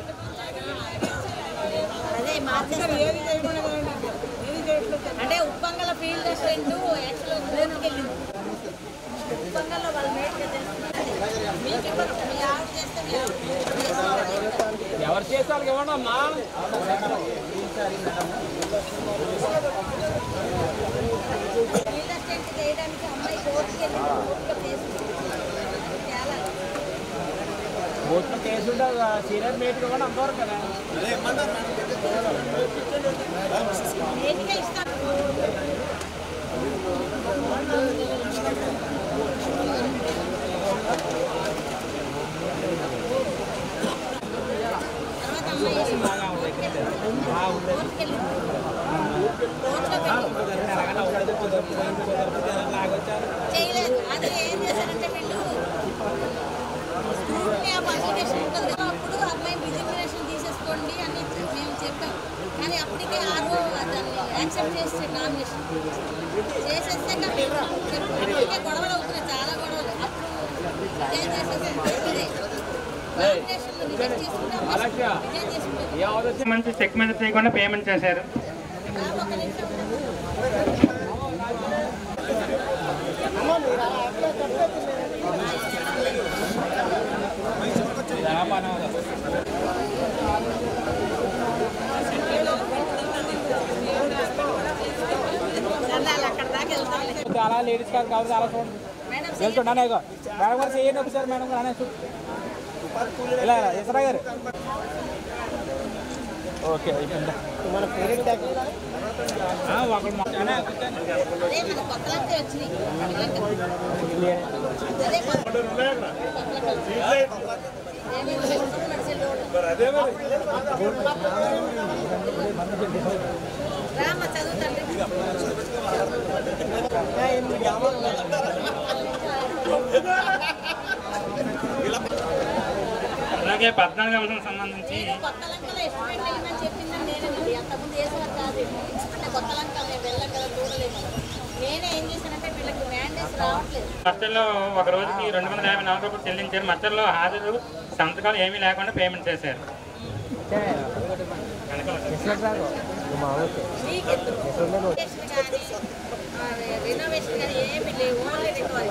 అంటే ఉప్పంగల ఫీల్డ్ అసిస్టెంట్ యాక్చువల్గా ఊరికి వెళ్ళింది. ఉప్పంగల్లో వాళ్ళ మేట్గా ఎవరు చేస్తారు ఇవ్వండమ్మా. ఫీల్డ్ అసిస్టెంట్ చేయడానికి అమ్మాయి కోర్టుకి వెళ్ళింది. కోర్టులో కేసు ఉంటుంది, సీనియర్ మేట్ కూడా అంతవరకు కదా. చేయలేదు. అది ఏం చేశారంటే వీళ్ళు స్క్రూట్నీ ఆఫ్ అప్లికేషన్ ఉంటుంది కదా, అప్పుడు అమ్మాయి డిజిగ్నేషన్ తీసేసుకోండి అని మేము చెప్పాం. కానీ అప్పటికే ఆరో దాన్ని యాక్సెప్ట్ చేస్తే నామినేషన్ చేసేస్తే అప్పటికే గొడవలు అవుతున్నాయి, చాలా గొడవలు. అప్పుడు విజయం చేసేస్తే నామినేషన్లు రిజెక్ట్ చేసుకుంటే విజయం చేసుకుంటే మంచి చెక్ మీద చేయకుండా పేమెంట్ చేశారు. చాలా లేడీస్ కాదు కాబట్టి చాలా చూడండి వెళ్తుండే మేడం గారు చేయండి ఒకసారి. మేడం గారు ఇలా ఎసరా గారు ఓకే అయిపోయిందా మన పేరెంట్ రామ చదువుతండి. అలాగే 14వ అంశం సంబంధించి కొత్త లంకలో ఎస్టిమేట్ అయిందని చెప్పిందని నేనండి. అంతకుముందు వేసేవారు కాదు. అంటే కొత్త లంకలు నేను వెళ్ళాం కదా, చూడలేదు. నేనే ఏం చేశానంటే వీళ్ళకి మ్యాండేట్స్ రావట్లేదు. మచ్చల్లో ఒక రోజుకి 254 రూపాయలు చెల్లించారు. మచ్చల్లో హాజరు సంతకాలు ఏమీ లేకుండా పేమెంట్ చేశారు. రినోవేషన్ కానీ ఏమి లేవు, ఓన్లీ రికవరీ.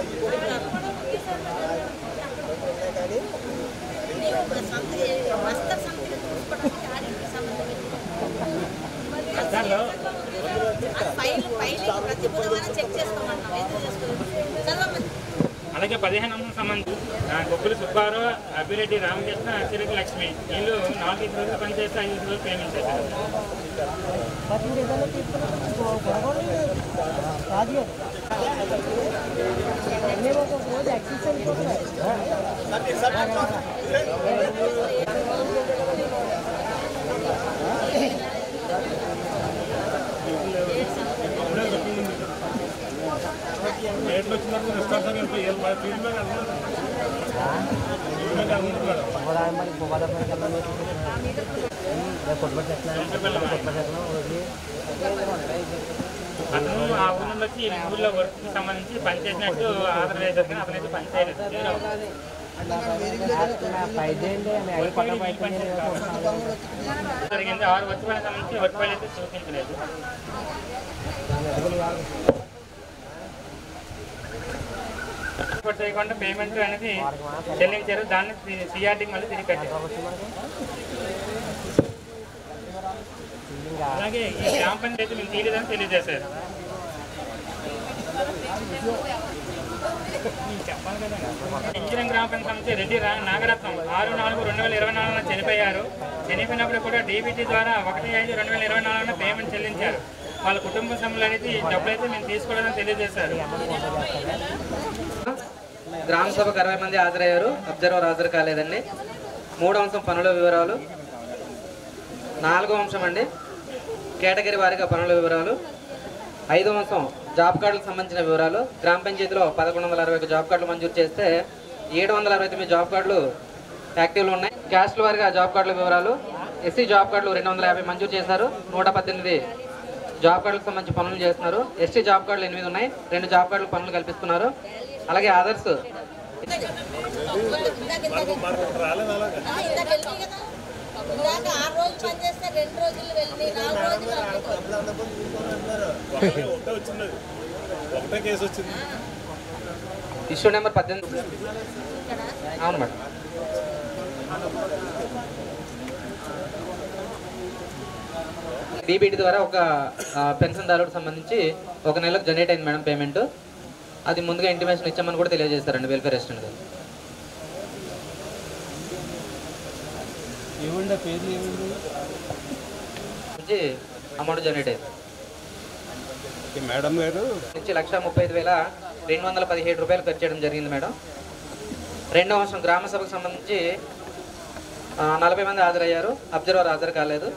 వస్త్ర సంతకం చూసుకోవడానికి ఆడికి సంబంధం ఫైల్ ప్రతి బుధవారం చెక్ చేసుకోమన్నాం. ఎందుకు చేసుకోవాలి? అలాగే 15వ అంశం సంబంధించి గొప్పలు సుబ్బారావు, అభిరెడ్డి రామకృష్ణ, చిరుకు లక్ష్మి వీళ్ళు 4 రోజులు పనిచేస్తే 5 రోజులు పేమెంట్ చేశారు. అతను ఆ ఊళ్ళో వచ్చి ఈ ఊళ్ళో వర్క్ సంబంధించి పనిచేసినట్టు ఆధార్ లేదు, కానీ అతనైతే పని చేయలేదు. జరిగింది 6 వర్క్ పని సంబంధించి వర్క్ పని అయితే చూపించలేదు. చేయకుండా పేమెంట్ అనేది చెల్లించారు. దాన్ని సిఆర్టీకి మళ్ళీ తిరిగి కట్టారు. అలాగే ఈ గ్రామ పంచాయతీ మేము తీయలేదని తెలియజేశారు. ఇంజనీరింగ్ గ్రామ పంచాయతీ రెడ్డి నాగరత్నం 6/4/2024 చనిపోయారు. చనిపోయినప్పుడు కూడా డీబీటీ ద్వారా 1/5/2024 పేమెంట్ చెల్లించారు. వాళ్ళ కుటుంబ సభ్యులు అనేది డబ్బులైతే మేము తీసుకోలేదని తెలియజేశారు. గ్రామ సభకు 60 మంది హాజరయ్యారు, అబ్జర్వర్ హాజరు కాలేదండి. 3వ అంశం పనుల వివరాలు. 4వ అంశం అండి కేటగిరీ వారీగా పనుల వివరాలు. 5వ అంశం జాబ్ కార్డులకు సంబంధించిన వివరాలు. గ్రామ పంచాయతీలో 1161 జాబ్ కార్డులు మంజూరు చేస్తే 769 జాబ్ కార్డులు యాక్టివ్లో ఉన్నాయి. క్యాస్ట్ల వారీగా జాబ్ కార్డుల వివరాలు. ఎస్సీ జాబ్ కార్డులు 250 మంజూరు చేశారు, 118 జాబ్ కార్డులకు సంబంధించి పనులు చేస్తున్నారు. ఎస్టీ జాబ్ కార్డులు 8 ఉన్నాయి, 2 జాబ్ కార్డులకు పనులు కల్పిస్తున్నారు. అలాగే అదర్స్ ఇష్యూ నెంబర్ 18. అవును మేడం. డీబీటీ ద్వారా ఒక పెన్షన్దారుడికి సంబంధించి 1 నెలకు జనరేట్ అయింది మేడం పేమెంట్. అది ముందుగా ఇంటిమేషన్ ఇచ్చామని కూడా తెలియజేస్తారండి వెల్ఫేర్ అసిస్టెంట్ గారు. అమౌంట్ జనరేట్ అయింది మేడం గారు. 1,35,217 రూపాయలు ఖర్చు చేయడం జరిగింది మేడం. 2వ అంశం గ్రామ సభకు సంబంధించి 40 మంది హాజరయ్యారు, అబ్జర్వర్ హాజరు కాలేదు.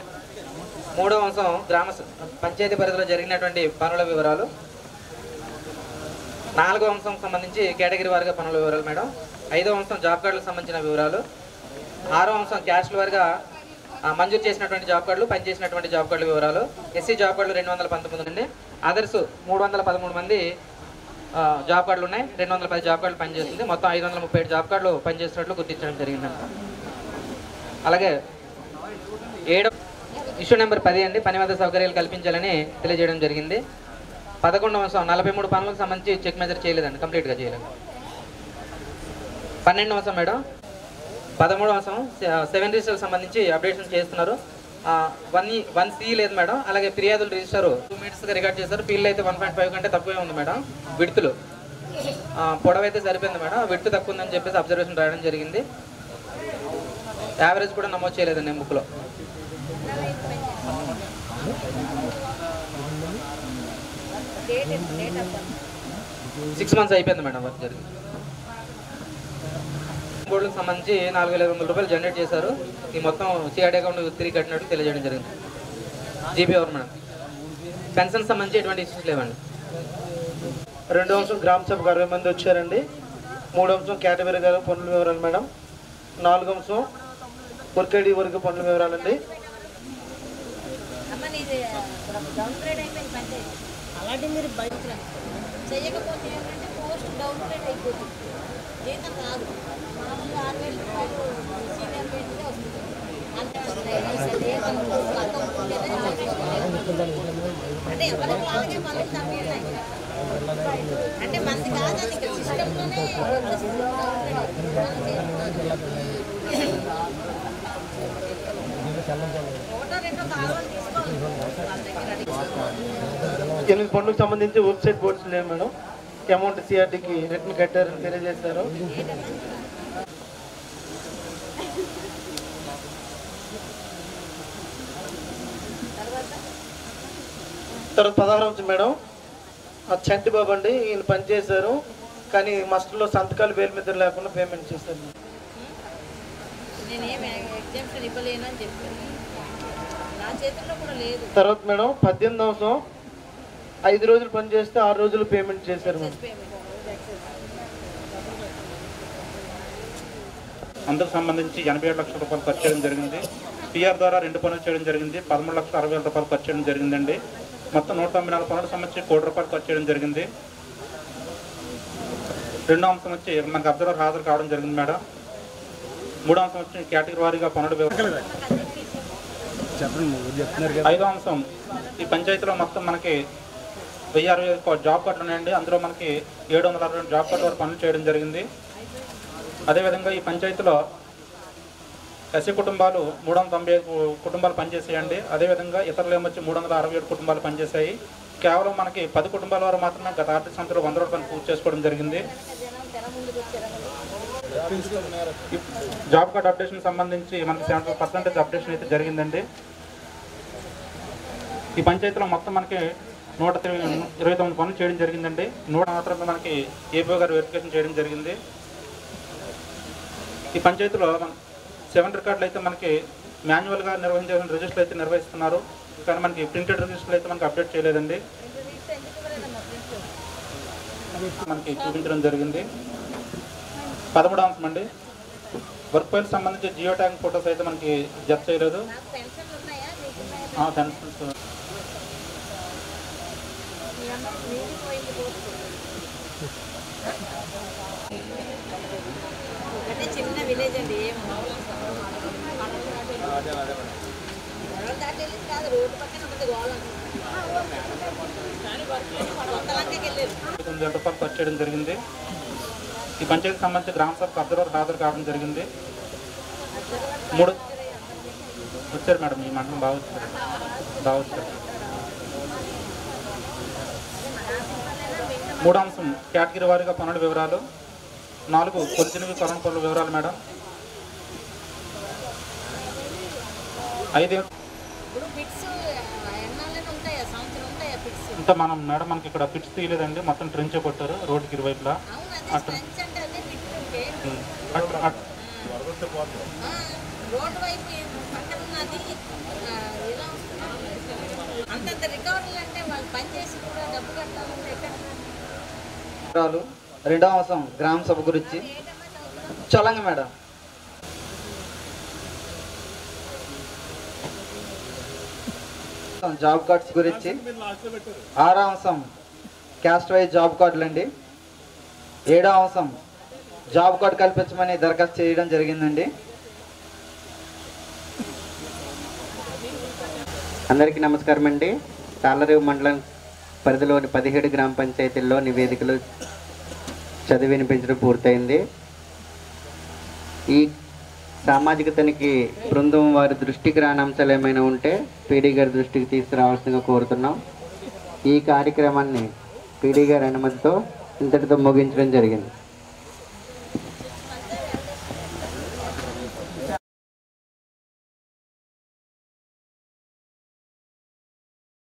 3వ అంశం గ్రామ పంచాయతీ పరిధిలో జరిగినటువంటి పనుల వివరాలు. 4వ అంశం సంబంధించి కేటగిరీ వారిగా పనుల వివరాలు మేడం. 5వ అంశం జాబ్ కార్డులకు సంబంధించిన వివరాలు. 6వ అంశం క్యాస్ట్ల వారిగా మంజూరు చేసినటువంటి జాబ్ కార్డులు, పనిచేసినటువంటి జాబ్ కార్డుల వివరాలు. ఎస్సీ జాబ్ కార్డులు 219 అండి. అదర్స్ 313 మంది జాబ్ కార్డులు ఉన్నాయి, 210 జాబ్ కార్డులు పనిచేస్తుంది. మొత్తం 537 జాబ్ కార్డులు పనిచేస్తున్నట్లు గుర్తించడం జరిగిందండి. అలాగే 7వ ఇష్యూ నెంబర్ 10 అండి పని వద్ద సౌకర్యాలు కల్పించాలని తెలియజేయడం జరిగింది. 11వ అంశం 43 పనులకు సంబంధించి చెక్ మెజర్ చేయలేదండి, కంప్లీట్గా చేయలేదు. 12వ అంశం మేడం. 13వ అంశం 7 రిజిస్టర్లకు సంబంధించి అప్డేషన్ చేస్తున్నారు. 1C లేదు మేడం. అలాగే ఫిర్యాదులు రిజిస్టర్ 2 మీటర్స్గా రికార్డ్ చేశారు. ఫీల్డ్ అయితే 1.5 కంటే తక్కువే ఉంది మేడం. విడుతులు పొడవైతే సరిపోయింది మేడం, విడుతు తక్కువ ఉందని చెప్పేసి అబ్జర్వేషన్ రాయడం జరిగింది. యావరేజ్ కూడా నమోదు చేయలేదండి బుక్లో. సిక్స్ మంత్స్ అయిపోయింది మేడం వర్క్ జరిగింది. బోర్డులకు సంబంధించి 4,500 రూపాయలు జనరేట్ చేశారు. ఈ మొత్తం సిఆర్డీ అకౌంట్ తిరిగి కట్టినట్టు తెలియజేయడం జరిగింది. జీపీ ఎవరు మేడం. పెన్షన్ సంబంధించి ఎటువంటి ఇష్యూస్ లేవండి. 2వ అంశం గ్రామ సభకు 60 మంది వచ్చారండి. 3వ అంశం కేటగిరీ గారు పనుల వివరాలు మేడం. 4వ అంశం వర్కేడీ వరకు పనుల వివరాలండి. అలాంటి మీరు బయట చేయకపోతే ఏంటంటే పోస్ట్ డౌన్ రేట్ అయిపోతుంది, జీతం రాదు. మామూలుగా 6,000 రూపాయలు సీనియర్ పేరుగా వస్తుంది. అంటే ఎవరికి అలాగే మనకి తప్పేఉన్నాయి అంటే మనది కాదని ఇక్కడ సిస్టంలోనే ఎనిమిది పనులకు సంబంధించి వెబ్సైట్ బోర్డ్స్ లేవు మేడం. అమౌంట్ సిఆర్టీకి రిటర్న్ కట్టారని తెలియజేశారు. తర్వాత 16వ అంశం మేడం. చంటి బాబు అండి, ఈయన పనిచేశారు కానీ మస్టర్లో సంతకాలు వేలు మీద లేకుండా పేమెంట్ చేశారు. తర్వాత మేడం 18వ అంశం 5 రోజులు పని చేస్తే 6 రోజులు పేమెంట్ చేశారు మేడం. అందుకు సంబంధించి 87 లక్షల రూపాయలు ఖర్చు చేయడం జరిగింది. పిఆర్ ద్వారా 2 పనులు చేయడం జరిగింది. 13,60,000 రూపాయలు ఖర్చు చేయడం జరిగిందండి. మొత్తం 194 పనులకు సంబంధించి 1 కోటి రూపాయలు ఖర్చు చేయడం జరిగింది. 2వ అంశం వచ్చి మనకు అబ్జర్వర్ హాజరు కావడం జరిగింది మేడం. 3వ అంశం వచ్చి కేటగిరీ వారీగా పనులు. 5వ అంశం ఈ పంచాయతీలో మొత్తం మనకి 1060 జాబ్ కార్డులు ఉన్నాయండి. అందులో మనకి 762 జాబ్ కార్డు వరకు పనులు చేయడం జరిగింది. అదేవిధంగా ఈ పంచాయతీలో ఎస్సీ కుటుంబాలు 395 కుటుంబాలు పనిచేసాయండి. అదేవిధంగా ఇతరులు ఏమొచ్చి 367 కుటుంబాలు పనిచేశాయి. కేవలం మనకి 10 కుటుంబాల వారు మాత్రమే గత ఆర్థిక సంవత్సరంలో 100 రోజులు పని పూర్తి చేసుకోవడం జరిగింది. జాబ్ కార్డ్ అప్డేషన్ సంబంధించి మనకి 70% అప్డేషన్ అయితే జరిగిందండి. ఈ పంచాయతీలో మొత్తం మనకి 129 పనులు చేయడం జరిగిందండి. 100 మాత్రమే మనకి ఏపీ గారు వెరిఫికేషన్ చేయడం జరిగింది. ఈ పంచాయతీలో 7 రికార్డులు అయితే మనకి మాన్యువల్గా నిర్వహించాల్సిన రిజిస్టర్లు అయితే నిర్వహిస్తున్నారు, కానీ మనకి ప్రింటెడ్ రిజిస్టర్లు అయితే మనకి అప్డేట్ చేయలేదండి. మనకి చూపించడం జరిగింది. 13వ అంశం అండి, వర్క్ ఫైల్ సంబంధించి జియో ట్యాగ్ ఫోటోస్ అయితే మనకి జత చేయలేదు. పెన్షన్స్ చిన్న విలేజ్ అండి, రోడ్డు పక్కన రూపాయలు ఖర్చు చేయడం జరిగింది. ఈ పంచాయతీకి సంబంధించి గ్రామ సభకు అబ్జర్వర్ హాజరు కావడం జరిగింది. 3 వచ్చారు మేడం, ఈ మండలం బాగా వచ్చారు. 3వ అంశం కేటగిరీ వారీగా పనుల వివరాలు. 4 కొలిచినవి కొలను పనుల వివరాలు మేడం. 5 ఇంకా మనం మేడం మనకి ఇక్కడ పిట్స్ తీయలేదండి, మొత్తం ట్రెంచ్ కొట్టారు రోడ్డుకి ఇరువైపులా. రెండవ అంశం గ్రామ సభ గురించి చలంగా మేడం. జాబ్ కార్డ్స్ గురించి. 6వ అంశం క్యాస్ట్ వైజ్ జాబ్ కార్డులు అండి. 7వ అంశం జాబ్ కార్డు కల్పించమని దరఖాస్తు చేయడం జరిగిందండి. అందరికీ నమస్కారం అండి. తాళ్ళరేవు మండలం పరిధిలోని 17 గ్రామ పంచాయతీల్లో నివేదికలు చదివి వినిపించడం పూర్తయింది. ఈ సామాజిక తనిఖీ బృందం వారి దృష్టికి రాని అంశాలు ఏమైనా ఉంటే పీడీ గారి దృష్టికి తీసుకురావాల్సిందిగా కోరుతున్నాం. ఈ కార్యక్రమాన్ని పీడీ గారి అనుమతితో ఇంతటితో ముగించడం జరిగింది.